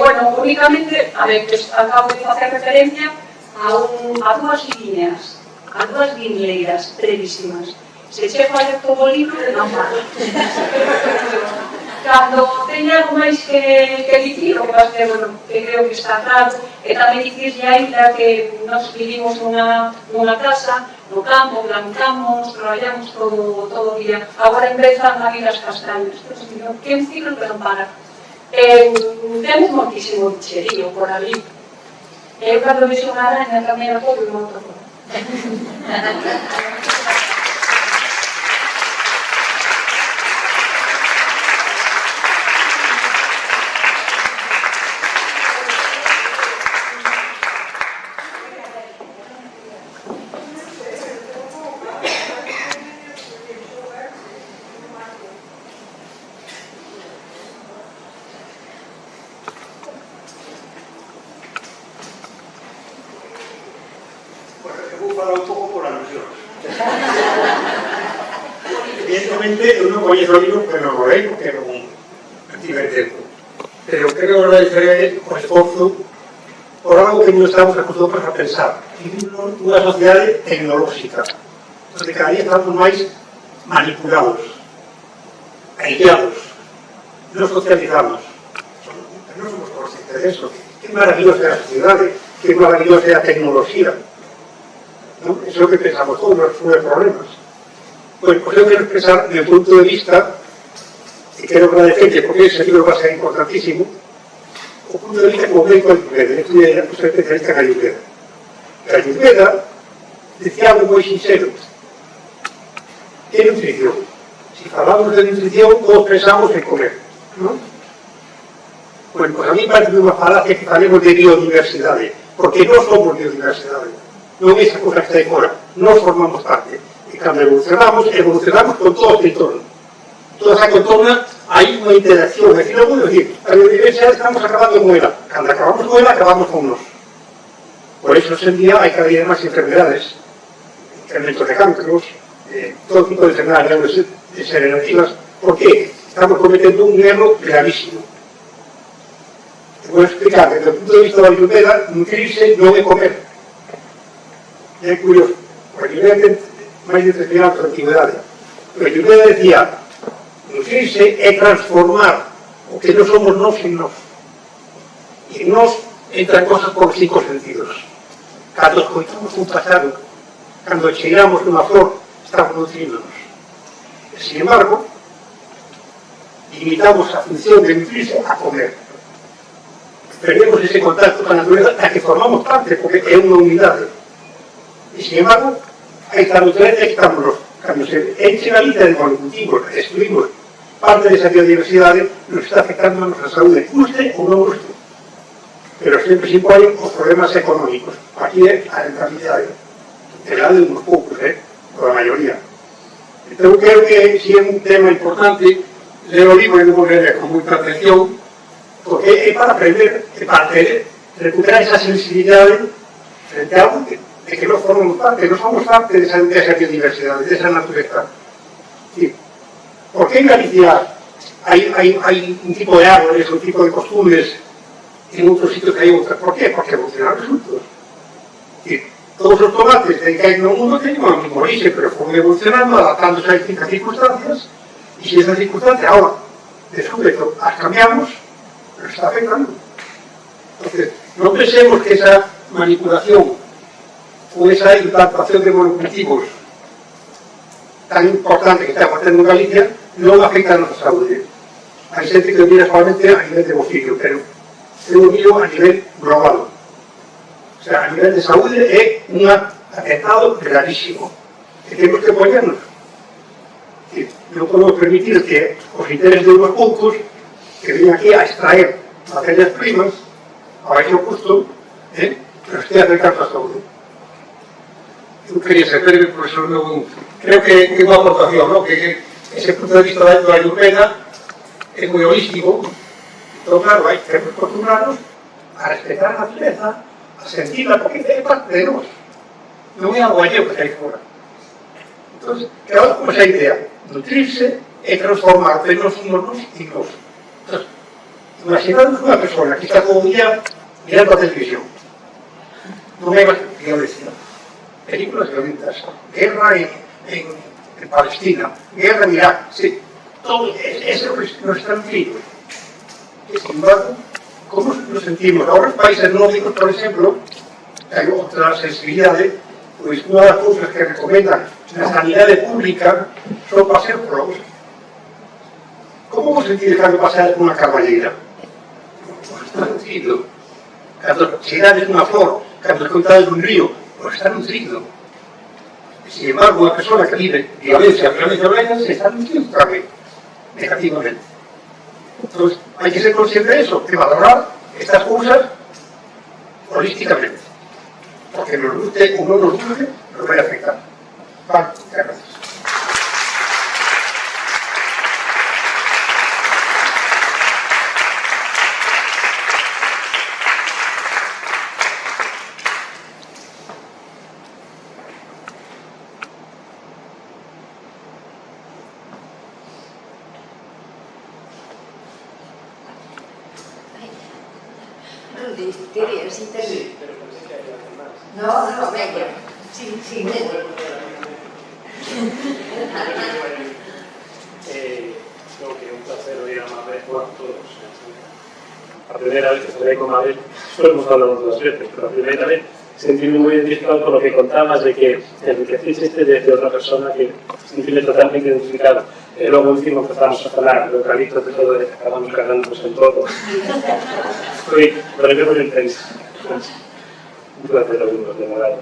Bueno, únicamente, a ver, acabo de facer referencia a dúas líneas, a dúas linleiras brevísimas. Se che falla todo o libro, non falo. Cando teña algo máis que dicir, o que vas ter, bueno, que creo que está claro, e tamén dicirlle ainda que nos vivimos nunha casa, no campo, plantamos, traballamos todo o día. Agora empezan a vir as castañas, que é un ciclo que non para. Temos moitísimo bicherío por ali. Eu cando vexo unha araña tamén a todo e non toco. vou falar un pouco por alusións. Evidentemente, eu non coñezo o libro, pero lo leio, que non tive tempo. Pero quero agradecer o esforzo por algo que non estamos acostumbrados a pensar. Vivimos nunha sociedade tecnolóxica, onde cada día estamos máis manipulados, aillados, non socializamos. Non somos conscientes de eso. Que maravillosa é a sociedade, que maravillosa é a tecnoloxía. ¿No? Eso é o que pensamos todos, nos sube problemas. Bueno, pues eu quero expresar meu punto de vista, e quero agradecerle, porque ese libro va a ser importantísimo, o punto de vista como médico Ayurveda. Eu fui especialista en Ayurveda. A Ayurveda decía algo moi sincero. Que é nutrición? Si falamos de nutrición, todos pensamos en comer, ¿no? Bueno, pues a mí parece unha falacia que falemos de biodiversidade, porque non somos biodiversidade. Non é esa cosa que está aí fora. Nós formamos parte. E cando evolucionamos con todo o entorno. Toda esa contorna, hai unha interacción. É dicir, non vou dicir, a biodiversidade estamos acabando con ela. Cando acabamos con ela, acabamos con nós. Por eso, hoxe en día, hai cada día máis enfermedades, incrementos de cancros, todo tipo de enfermedades degenerativas. Por qué? Estamos cometendo un erro gravísimo. Te voy a explicar, desde o punto de vista da Ayurveda, nutrirse non é comer. É curioso. O Ayurveda ten máis de 3.000 anos de antigüedade. O Ayurveda decía, nutrirse é transformar o que non somos nós en nós. E en nós entran cosas por 5 sentidos. Cando escoitamos un páxaro, cando cheiramos unha flor, estamos nutríndonos. E, sin embargo, limitamos a función de nutrirse a comer. Perdemos ese contacto con a natureza da que formamos parte, porque é unha unidade. E, sin embargo, aí está a natureza e estamos nos. Cando se enche a vida de monocultivos, destruimos parte desa biodiversidade, nos está afectando a nosa saúde, guste ou non guste. Pero sempre se imponen os problemas económicos. Aquí é a rentabilidade. Será de uns poucos, por a maioría. Entón, creo que si é un tema importante, ler o libro e non ler con moita atención, porque é para aprender, é para recuperar esa sensibilidade frente a algo de que non formamos parte, non somos parte desa biodiversidade, desa natureza. Sí. ¿Por qué en Galicia hay un tipo de árboles, un tipo de costumbres, en outros sitios que hai outras? ¿Por qué? Porque evolucionaron juntos. Sí. Todos os tomates que hai no mundo teñen o mismo origen, pero foron evolucionando, adaptándose a distintas circunstancias, e se esas circunstancias ahora, descubre que as cambiamos, nos está afectando. Entonces, non pensemos que esa manipulación ou esa implantación de monocultivos tan importante que está facendo en Galicia non afecta a nosa saúde. Hai xente que o mira solamente a nivel de bolsillo, pero eu o miro a nivel global. O sea, a nivel de saúde é un atentado gravísimo que temos que poñernos. Non podemos permitir que os intereses de unos poucos que vienen aquí a extraer materias primas a baixo custo, pero estea afectando a saúde. Eu quería ser breve, por eso non... Creo que é unha aportación, ¿no? Que ese punto de vista da Ayurveda é moi holístico. Entón, claro, hai que acostumbrarnos a respetar a natureza, a sentirla, porque é parte de nós. Non é algo alleo que hai fora. Entón, quedamos con esa idea. Nutrirse e transformar, pero non somos nós e nós. Entón, imaginamos unha persona que está todo o día mirando a televisión. Non hai máis violencia. Películas violentas, guerra en Palestina, guerra en Irak, sí, todo eso nos está nutrido. Y sin embargo, ¿cómo nos sentimos? Ahora, en países nórdicos, por ejemplo, hay otra sensibilidad, pues una de las cosas que recomendan la sanidad pública son paseos por la bolsa. ¿Cómo vos sentís cando paseas por unha carballera? Pues está nutrido. Cando cheirades unha flor, cando escoitades un río, pues está nutrido. Sin embargo, una persona que vive violencia, se está nutriendo también negativamente. Entonces, hay que ser consciente de eso, de valorar estas cosas holísticamente. Porque nos guste o no nos guste, nos va a afectar. Vale, muchas gracias. querías intervir. No, venga. Sí, venga. Creo que é un placer oír a Mabel, bueno, todos. A primeira vez que falei con Mabel, solo hemos hablado 2 veces, pero a primeira vez sentirme moi identificado con lo que contabas de que enriqueciste de outra persona que sentirme totalmente identificado. E logo encima empezamos a falar do eucalipto de todo e acabamos cagándonos en todo. Foi moi intenso. Un placer oírnos, de verdad.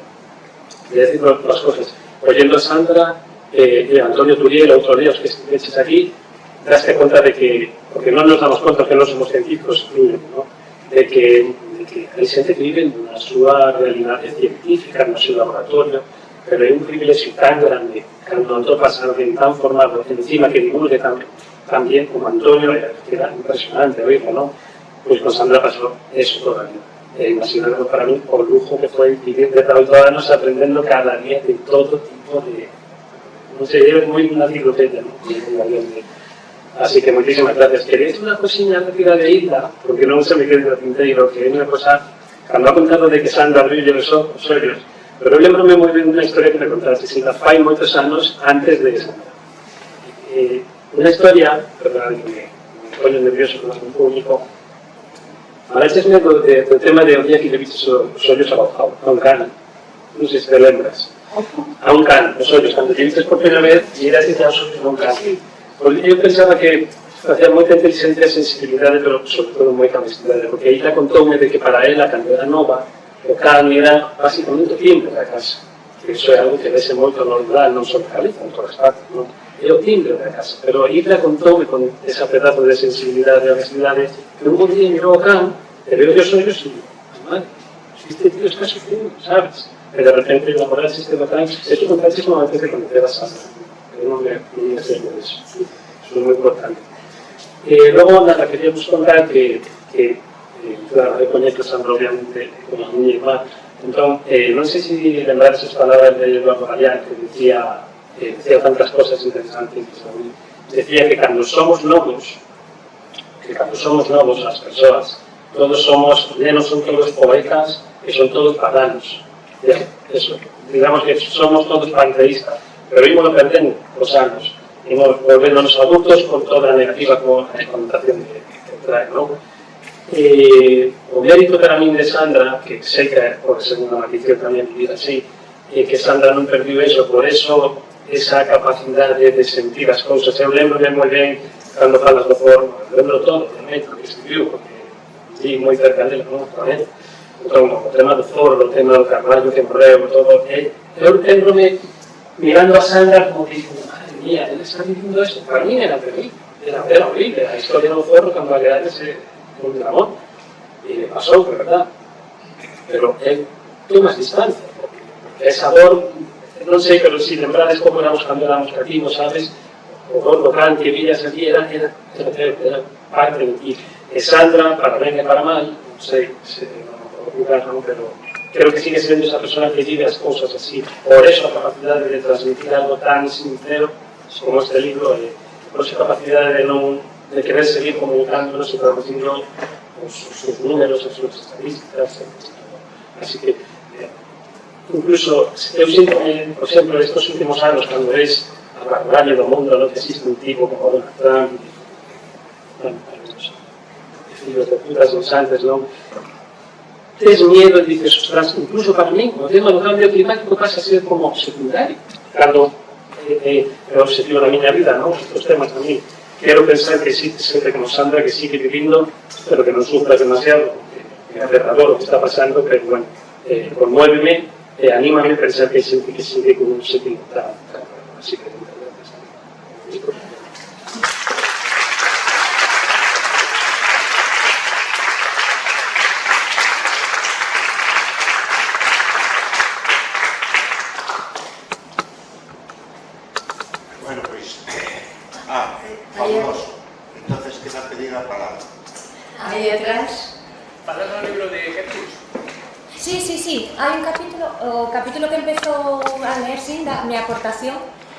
Y decir las cosas. Oyendo a Sandra y Antonio Turiel, outro día, os que estiveches aquí, daste cuenta de que, porque non nos damos conta que non somos científicos, ¿no? de que hai xente que vive na súa realidade científica, no seu laboratorio, pero hai un privilegio tan grande cando atopas a alguén tan formado encima que divulgue tan bien como Antonio, que era impresionante oírlo, ¿no? Pois con Sandra pasou eso toda a vida. Imaginando para mí o lujo que foi vivir de 8 anos aprendendo cada día de todo tipo de... non sei, é moi unha enciclopedia, ¿no? Así que moitísimas gracias. Quería decir unha cosiña rápida de Hilda, porque non se me quede no tinteiro, que é unha cosa, cando ha contado de que Sandra abriu os ollos, pero eu lembrome moi ben unha historia que me contaste, Hilda, fai moitos anos antes de Sandra. Unha historia, perdón, que me poño nervioso con un público, faláchesme do tema de o día que le vistes os ollos a un can, non sei se te lembras, a un can, os ollos, cando te vistes por primeira vez, e eras os ollos a un can. Porque eu pensaba que facía moita inteligencia e sensibilidade, pero sobre todo moita honestidade, porque aí la contoume de que para ela, cando era nova, o can era basicamente o timbre da casa. Que iso é algo que vese moito no rural, non só na Galiza, en todas partes, non? É o timbre da casa. Pero aí la contoume con esa pedazo de sensibilidade e honestidade, que un bom día mirou o can, e veo os ollos e digo, madre, este tío está sufriendo, sabes? E de repente enamoraste este bacán, esto contaste como antes de conocer a Sandra. Non me enseño de eso. Eso es moi importante. Logo, nada, queríamos contar que claro, eu coñezo a Sandra, obviamente, como a miña irmá. Entón, non sei se lembrades as palabras de Eduardo Galeán, que decía tantas cosas interesantes. Decía que cando somos novos, as persoas, todos somos, non son todos poetas, e son todos paganos. Eso, digamos que somos todos panteístas. Pero ímos perdendo os anos, ímos volvéndonos adultos con toda a negativa connotación que trae, non? O mérito para min de Sandra, que sei que pode ser unha maldición tamén vivir así, é que Sandra non perdiu eso, por eso esa capacidade de sentir as cousas. Eu lembro moi ben cando falas do forno, lembro todo, realmente, o que escribiu, porque vi moi cerca dela, non? Entón, o tema do forno, o tema do Carballo que morreu, todo, eu lembrome mirando a Sandra como diciendo, madre mía, él está diciendo esto, para mí era terrible, era horrible, a historia do forro cando a quedar ese un dragón, e me pasou, verdad, pero él tomas distancia, porque é sabor, non sei, pero si lembrades como éramos cando éramos cativos, sabes, o gordo can que villas aquí era parte de ti, e Sandra, para ben e para mal, non sei se non o lugar, non, pero creo que sigue siendo esa persona que vive as cousas así. Por eso a capacidade de transmitir algo tan sincero como este libro, por esa capacidade de querer seguir comunicándonos e traducindo os seus números, as súas estadísticas, así que incluso eu sinto que, por exemplo, estes últimos anos, cando ves a vanguardia do mundo, non que existe un tipo como Donald Trump, fillos de putas insantes, non? Tes miedo e dices, ostras, incluso para mí, o tema do cambio climático pasa a ser como secundario, cando é o objetivo da miña vida, non? Estos temas a mí. Quero pensar que existe xente como Sandra que sigue vivindo, pero que non sufra demasiado, porque é aterrador o que está pasando, pero, bueno, conmuéveme e anímame a pensar que hai xente que sigue con un objetivo tan así que fabuloso. Entonces queda pedida la palabra. Ahí atrás. ¿Falas no libro de Gertrude? Sí. Hai un capítulo, o capítulo que empezou a leer Sinda, mi aportación,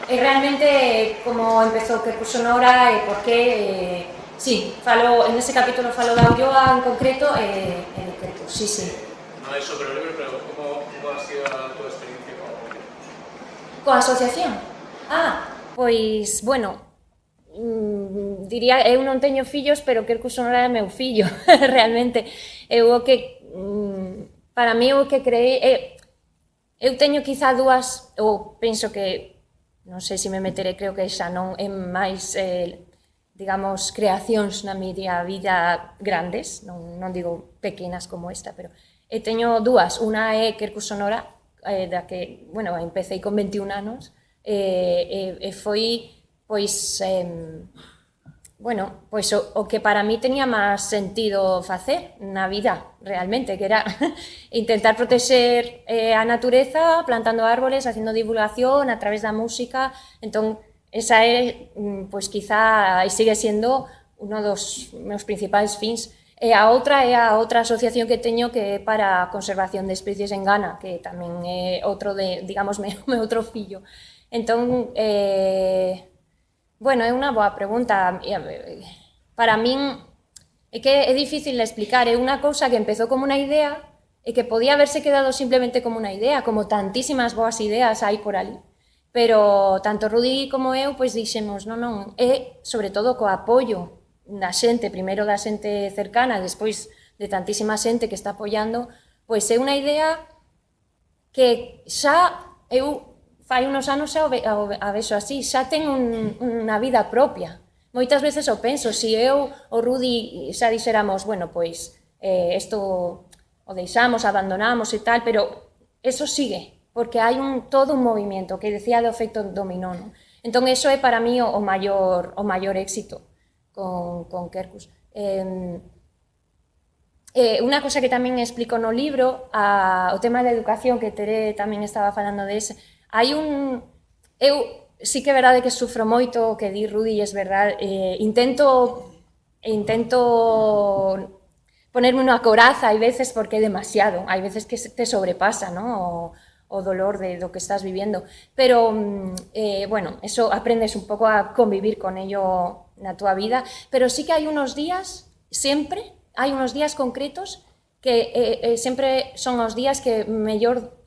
é realmente como empezou que curso Nora e por que, sí, en ese capítulo falo da Ulloa en concreto e de Gertrude. sí, sí. Non é sobre o libro, pero como ha sido a túa experiencia Coa asociación? Pois, bueno, diría, eu non teño fillos, pero Quercus Sonora é meu fillo, realmente. Eu o que, para mí o que creí, eu teño quizá dúas, ou penso que, non sei se me meteré, creo que xa non é máis, digamos, creacións na miña vida grandes, non digo pequenas como esta, pero teño dúas. Unha é Quercus Sonora, da que, bueno, empecé con 21 anos, e foi, pois, bueno, pois o que para mí tenía máis sentido facer na vida, realmente, que era intentar protexer a natureza, plantando árboles, facendo divulgación a través da música. Entón, esa é, pois, quizá, e sigue sendo uno dos meus principais fins. E a outra é a outra asociación que teño, que é para a conservación de especies en Ghana, que tamén é outro de, digamos, meu outro fillo. Entón, bueno, é unha boa pregunta. Para min é que é difícil de explicar. É unha cousa que empezou como unha idea e que podía haberse quedado simplemente como unha idea, como tantísimas boas ideas hai por ali. Pero tanto Rudi como eu, pois dixemos, non, é sobre todo co apoio da xente, primeiro da xente cercana, despois de tantísima xente que está apoiando, pois é unha idea que xa eu fai unos anos xa a vexo así, xa ten unha vida propia. Moitas veces o penso, se eu o Rudi xa dixéramos, bueno, pois isto o deixamos, abandonamos e tal, pero eso sigue, porque hai todo un movimento que decía do efecto dominó, non? Entón, eso é para mí o maior éxito con Quercus. Unha cosa que tamén explico no libro, o tema da educación, que Tere tamén estaba falando de ese, eu sí que é verdade que sufro moito, que di Rudi, é verdade, intento ponerme unha coraza, hai veces, porque é demasiado, hai veces que te sobrepasa, non? O dolor do que estás viviendo, pero, bueno, eso aprendes un pouco a convivir con ello na túa vida, pero sí que hai unos días, sempre, hai unos días concretos que sempre son os días que mellor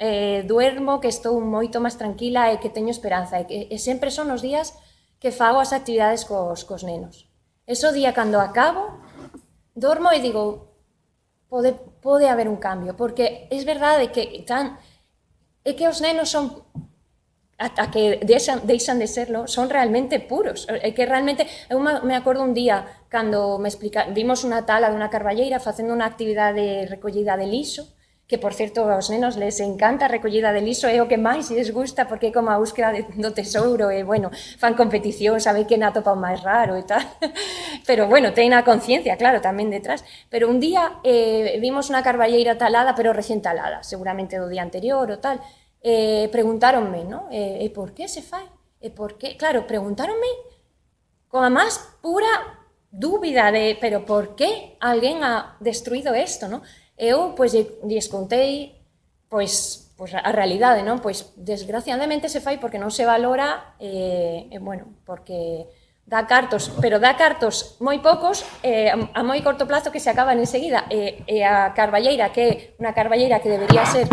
duermo, que estou moito máis tranquila e que teño esperanza, e sempre son os días que fago as actividades cos nenos. Ese día, cando acabo, dormo e digo, pode haber un cambio, porque é verdade que os nenos son, ata que deixan de serlo, son realmente puros. É que realmente, eu me acordo un día, cando vimos unha tala dunha carballeira facendo unha actividade de recollida de lixo, que, por certo, aos nenos les encanta a recollida de lixo, é o que máis les gusta, porque é como a búsqueda do tesouro, e, bueno, fan competición, saben quen atopa o máis raro e tal. Pero, bueno, ten a conciencia, claro, tamén detrás. Pero un día vimos unha carballeira talada, pero recén talada, seguramente do día anterior ou tal. Preguntáronme, ¿no? E por que se fai? E por que? Claro, preguntáronme con a máis pura dúbida de, pero por que alguén ha destruído isto, ¿no? Eu, pois, lles contei, pois a realidade, non? Pois, desgraciadamente se fai porque non se valora, bueno, porque dá cartos, pero dá cartos moi poucos, a moi corto plazo, que se acaban enseguida, e a carballeira, que é unha carballeira que debería ser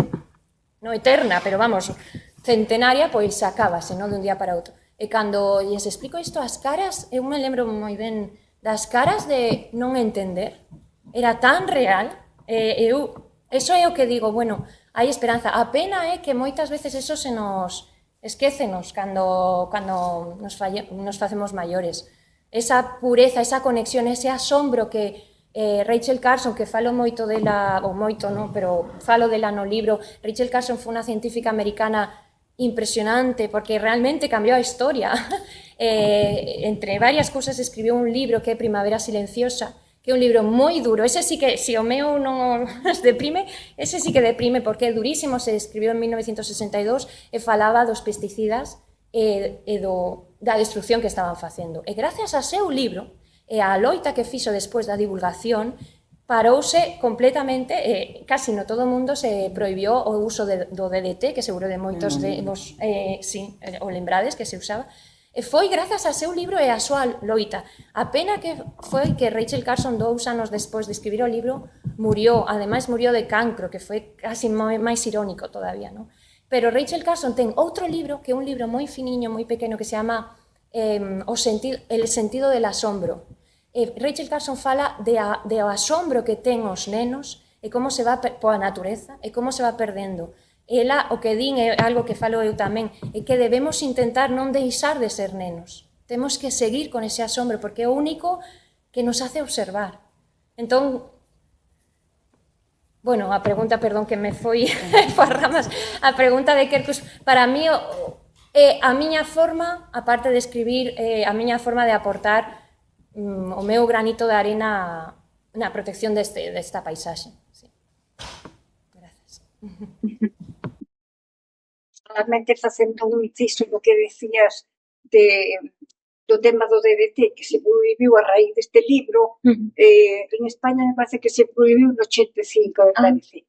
non eterna, pero vamos, centenaria, pois acábase, non, dun día para outro. E cando lles explico isto, as caras, eu me lembro moi ben das caras de non entender, era tan real, eso é o que digo, bueno, hai esperanza. A pena é que moitas veces eso se nos esquécenos cando nos facemos maiores. Esa pureza, esa conexión, ese asombro que Rachel Carson, que falo moito dela, ou moito non, pero falo dela no libro. Rachel Carson foi unha científica americana impresionante, porque realmente cambiou a historia. Entre varias cousas escribiu un libro que é Primavera Silenciosa, que é un libro moi duro. Ese sí que, se o meu non os deprime, ese sí que deprime, porque é durísimo. Se escribiu en 1962 e falaba dos pesticidas e da destrucción que estaban facendo. E gracias a seu libro, e a loita que fixo despois da divulgación, parouse completamente, casi no todo o mundo se prohibió o uso do DDT, que seguro de moitos de vos, sí, o lembrades que se usaba, E foi grazas a seu libro e a súa loita. A pena que foi que Rachel Carson 2 anos despois de escribir o libro murió, ademais murió de cancro, que foi casi máis irónico todavía, non? Pero Rachel Carson ten outro libro, que é un libro moi finiño, moi pequeno, que se chama El sentido del asombro. Rachel Carson fala de o asombro que ten os nenos e como se va pola natureza e como se va perdendo. Ela, o que din é algo que falo eu tamén, é que debemos intentar non deixar de ser nenos. Temos que seguir con ese asombro, porque é o único que nos hace observar. Entón, bueno, a pregunta, perdón, que me foi por ramas, a pregunta de Kerkus, para mí, a miña forma, aparte de escribir, a miña forma de aportar o meu granito de arena na protección desta paisaxe. Sí. Gracias. Realmente facendo un inciso no que decías do tema do DDT que se prohibiu a raíz deste libro, en España me parece que se prohibiu no 85, me parece.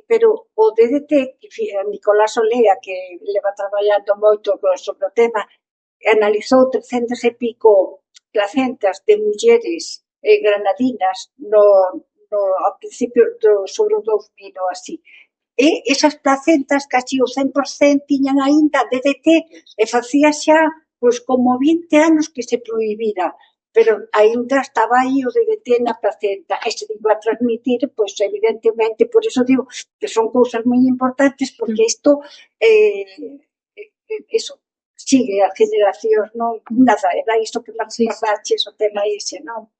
Pero o DDT, que Nicolás Olea, que leva traballando moito sobre o tema, analizou 300 e pico placentas de mulleres granadinas ao principio sobre o 2000 ou así. E esas placentas, casi o 100% tiñan aínda DDT e facía xa pois como 20 anos que se prohibira, pero aínda estaba aí o DDT na placenta e se iba a transmitir, pois evidentemente, por eso digo que son cousas moi importantes, porque isto eso sigue a generacións, non? Nada, era isto que me recordaches o tema ese, non?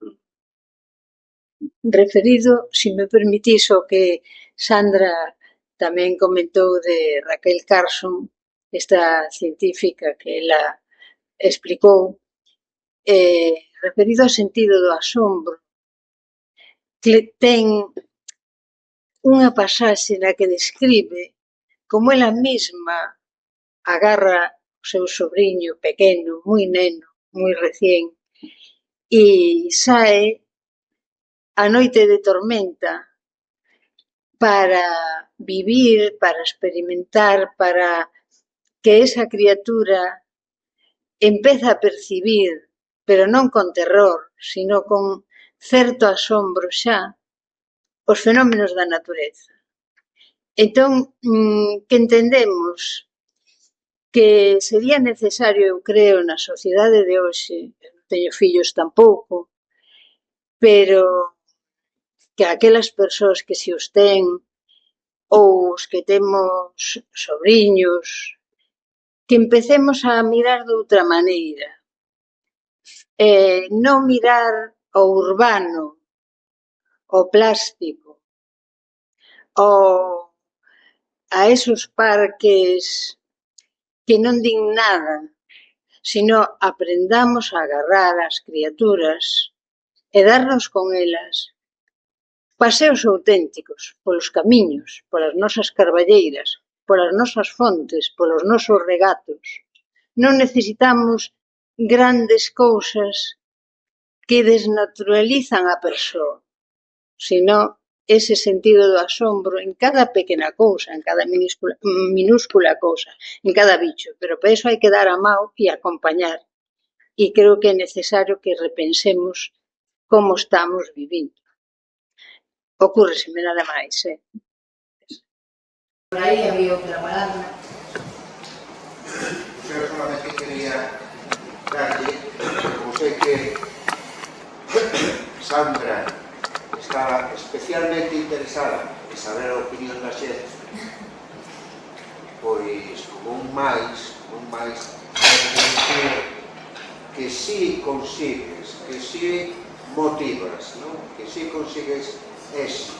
Referido, se me permitís, o que Sandra tamén comentou de Raquel Carson, esta científica que ela explicou, referido ao sentido do asombro, que ten unha pasaxe na que describe como ela mesma agarra o seu sobrinho pequeno, moi neno, moi recién, e sae a noite de tormenta para vivir, para experimentar, para que esa criatura empeza a percibir, pero non con terror, sino con certo asombro xa, os fenómenos da natureza. Entón, que entendemos que sería necesario, eu creo, na sociedade de hoxe, non teño fillos tampouco, pero que aquelas persoas que se os ten, ou os que temos sobriños, que empecemos a mirar de outra maneira. Non mirar o urbano, o plástico, a esos parques que non din nada, sino aprendamos a agarrar as criaturas e darnos con elas paseos auténticos polos camiños, polas nosas carballeiras, polas nosas fontes, polos nosos regatos. Non necesitamos grandes cousas que desnaturalizan a persoa, sino ese sentido do asombro en cada pequena cousa, en cada minúscula cousa, en cada bicho. Pero para iso hai que dar a mão e acompañar. E creo que é necesario que repensemos como estamos vivindo. Ocúrreseme nada máis, Por aí había outra palabra. Yo solamente quería darle, como sei que Sandra estaba especialmente interesada en saber a opinión da xente, pois como un máis, que si consigues, que si motivas, non? Que si consigues éxito.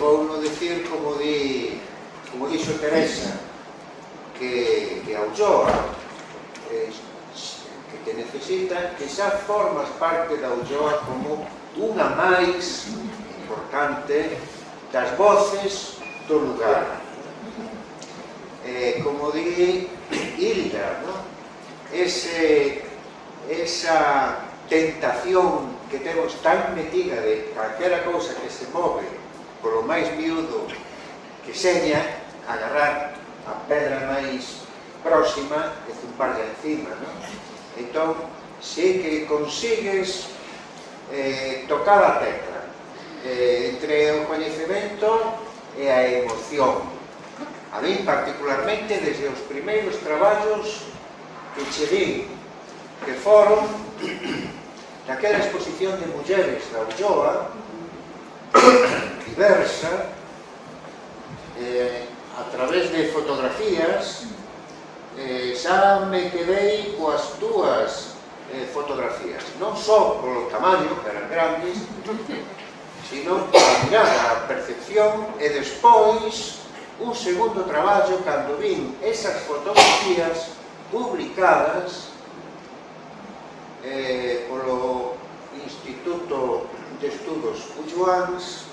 Vou non dicir como dixo Teresa, que a Ulloa que te necesita, que xa formas parte da Ulloa como unha máis importante das voces do lugar. Como di Hilda, ¿no? Esa tentación que temos tan metida de calquera cousa que se move polo máis miúdo que seña, agarrar a pedra máis próxima e zumparlle encima, non? Entón, se que consigues tocar a tecla entre o coñecemento e a emoción. A mí, particularmente, desde os primeiros traballos que che vi, que foron naquela exposición de mulleres da Ulloa, diversa, a través de fotografías, xa me quedei coas túas fotografías, non só polo tamaño, que eran grandes, sino pola mirada, a percepción, e despois un segundo traballo cando vin esas fotografías publicadas polo Instituto de Estudos Ulloans,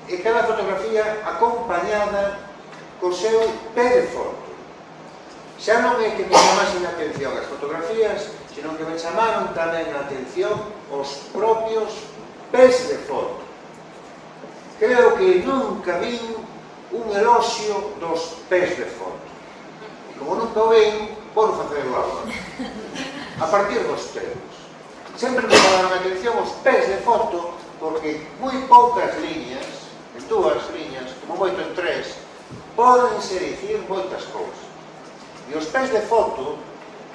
e cada fotografía acompañada co seu pé de foto. Xa non é que me chamasen a atención as fotografías, senón que me chamaron tamén a atención os propios pés de foto. Creo que nunca vin un eloxio dos pés de foto. E como nunca o vin, vou facelo agora. A partir dos tempos. Sempre me chamaron a atención os pés de foto, porque moi poucas liñas, en dúas liñas, como moito en tres, pódense dicir moitas cousas. E os pés de foto,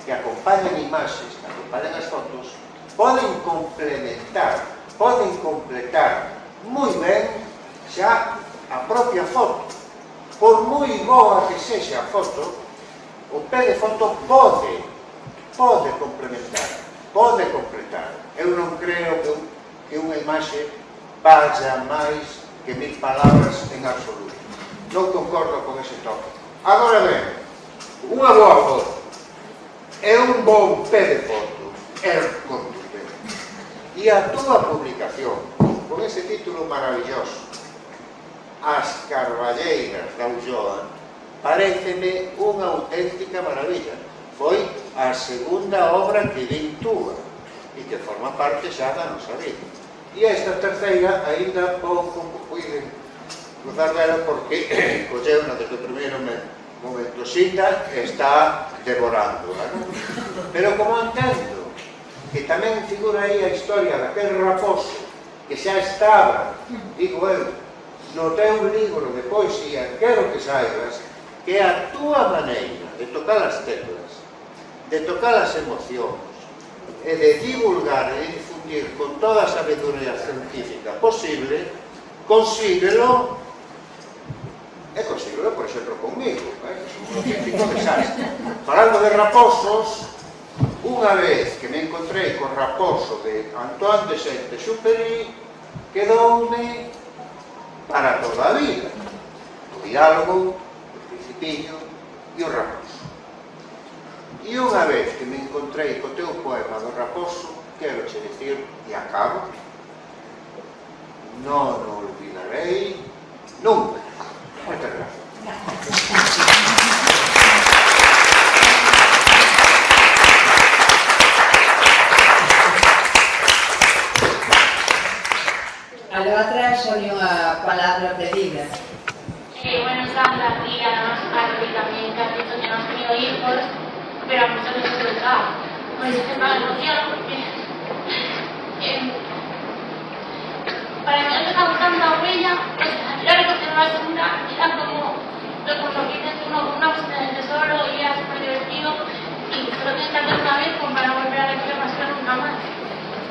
que acompañan imaxes, que acompañan as fotos, poden complementar, poden completar moi ben xa a propia foto. Por moi boa que sexa a foto, o pé de foto pode complementar, pode completar. Eu non creo que unha imaxe vaya máis que 1000 palabras en absoluto. Non concordo con ese toque. Agora ben, unha boa foto e un bon pé de foto é contundente. E a túa publicación, con ese título maravilloso, As Carballeiras da Ulloa, pareceme unha auténtica maravilla. Foi a segunda obra que vin túa e que forma parte xa da nosa vida. E esta terceira, aínda pouco puiden cruzar dela porque colleu desde o primeiro momento. Xinda está devorándola, non? Pero como entendo que tamén figura aí a historia daquel raposo que xa estaba, digo eu, no teu libro de poesía, quero que saibas que a túa maneira de tocar as teclas, de tocar as emocións e de divulgar e de difundir con toda a sabedoria científica posible, consíguelo, por exemplo, comigo, que son un auténtico desastre. Falando de raposos, unha vez que me encontrei co raposo de Antoine de Saint-Exupéry, quedoume para toda a vida o diálogo, o Principiño e o raposo. E unha vez que me encontrei co teu poema do raposo, quero che dicir, e acabo, non o olvidarei nunca. Moitas gracias. Algo atrás xole unha palabra pedida. Bueno, Sandra, y además a Rubí también, que has dicho que no has tenido hijos, pero a muchos les ha tocado. Pues es una emoción porque para mí lo que está buscando la huella, pues ir a recoger basura, era como que dices tú, una búsqueda del tesoro y era súper divertido y solo tienes que hacer una vez como para volver a recoger basura nunca más.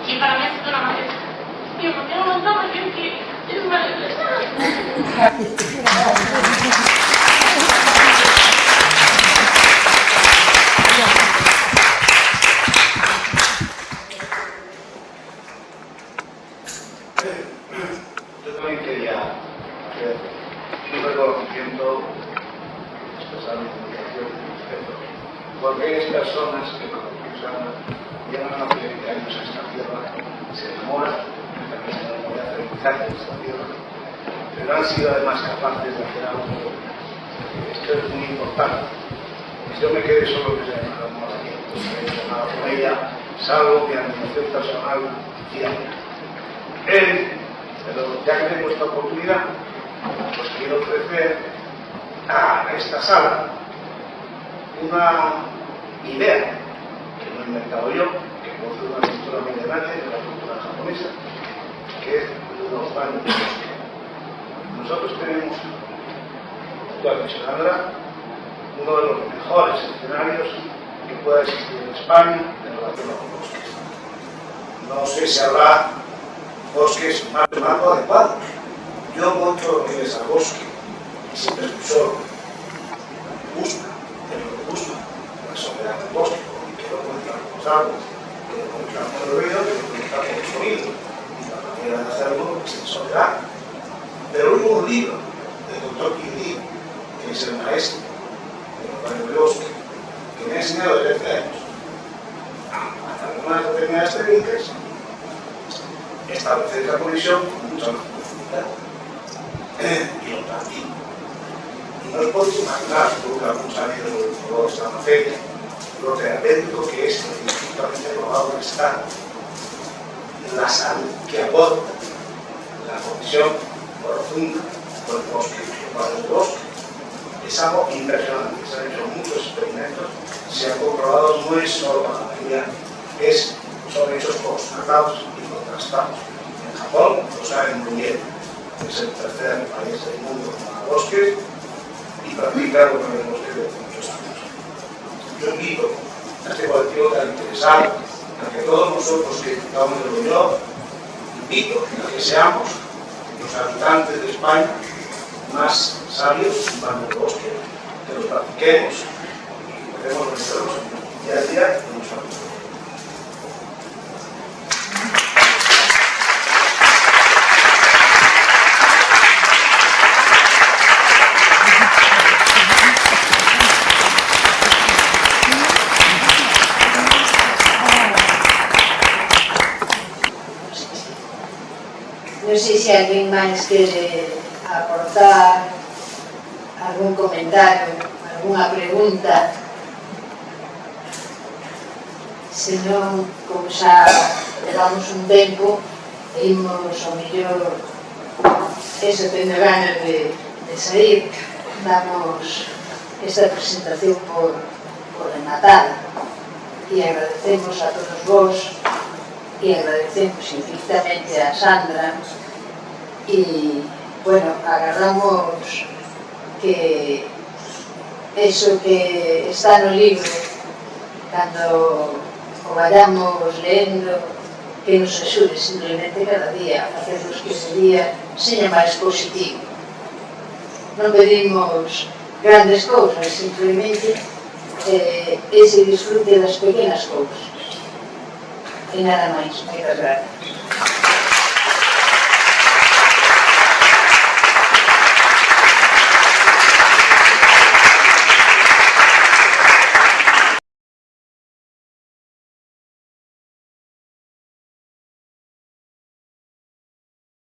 Y para mí ha sido una maravilla. Y me emociona un montón porque es maravilloso. Yo también quería hacer un reconocimiento, expresar mi admiración y respeto por aquellas personas que con Susana llegan a 20 años a esta tierra, se enamoran, también se enamoran de aprendizaje de esta tierra, pero han sido además capaces de hacer algo. Esto es muy importante. Si yo me quedé solo que se enamora aquí, con ella, salvo mi admiración personal y pero ya que tengo esta oportunidad, pues quiero ofrecer a esta sala una idea que no he inventado yo, que posee una cultura milenaria de la cultura japonesa, que es los baños de bosque. Nosotros tenemos, tú has mencionado, uno de los mejores escenarios que pueda existir en España en relación con bosques. No sé si habrá bosques más adecuados. Yo monto lo que es al bosque y siempre estoy solo. Busca, es lo que busca, la soledad del bosque, porque quiero conectar con los árboles, quiero conectar con el ruido, quiero conectar con el sonido. Y la manera de hacerlo es en soledad. Pero hubo un libro del doctor Quindío, que es el maestro de los baños de bosque, que me ha enseñado desde hace años a algunas determinadas técnicas, establecer esa conexión con mucha más profundidad. Y lo practico. Y no os podéis imaginar, seguro que algunos sabido sobre todo esta materia, lo terapéutico que es científicamente probado está la salud que aporta la conexión profunda con el bosque, con el bosque. Es algo impresionante, se han hecho muchos experimentos, se han comprobado, no es solo para la mayoría, son hechos constatados y contrastados. En Japón lo saben muy bien, es el tercer país del mundo con bosques y practicarlo con el bosque de muchos años. Yo invito a este colectivo tan interesado, a que todos nosotros que estamos en el yo, invito a que seamos los habitantes de España más sabios y más del bosque, que los practiquemos y podemos realizarlos día a día en nuestra vida. Non sei se alguén máis quere aportar algún comentario, algunha pregunta. Se non, como xa levamos un tempo, imos ao mellor, eso tendo ganas de sair, damos esta presentación por rematada e agradecemos a todos vos e agradecemos infinitamente a Sandra e, bueno, agardamos que eso que está no libro, cando o vayamos lendo, que nos axude simplemente cada día a facernos que ese día seña máis positivo. Non pedimos grandes cousas, simplemente ese disfrute das pequenas cousas. E nada máis. Moitas gracias.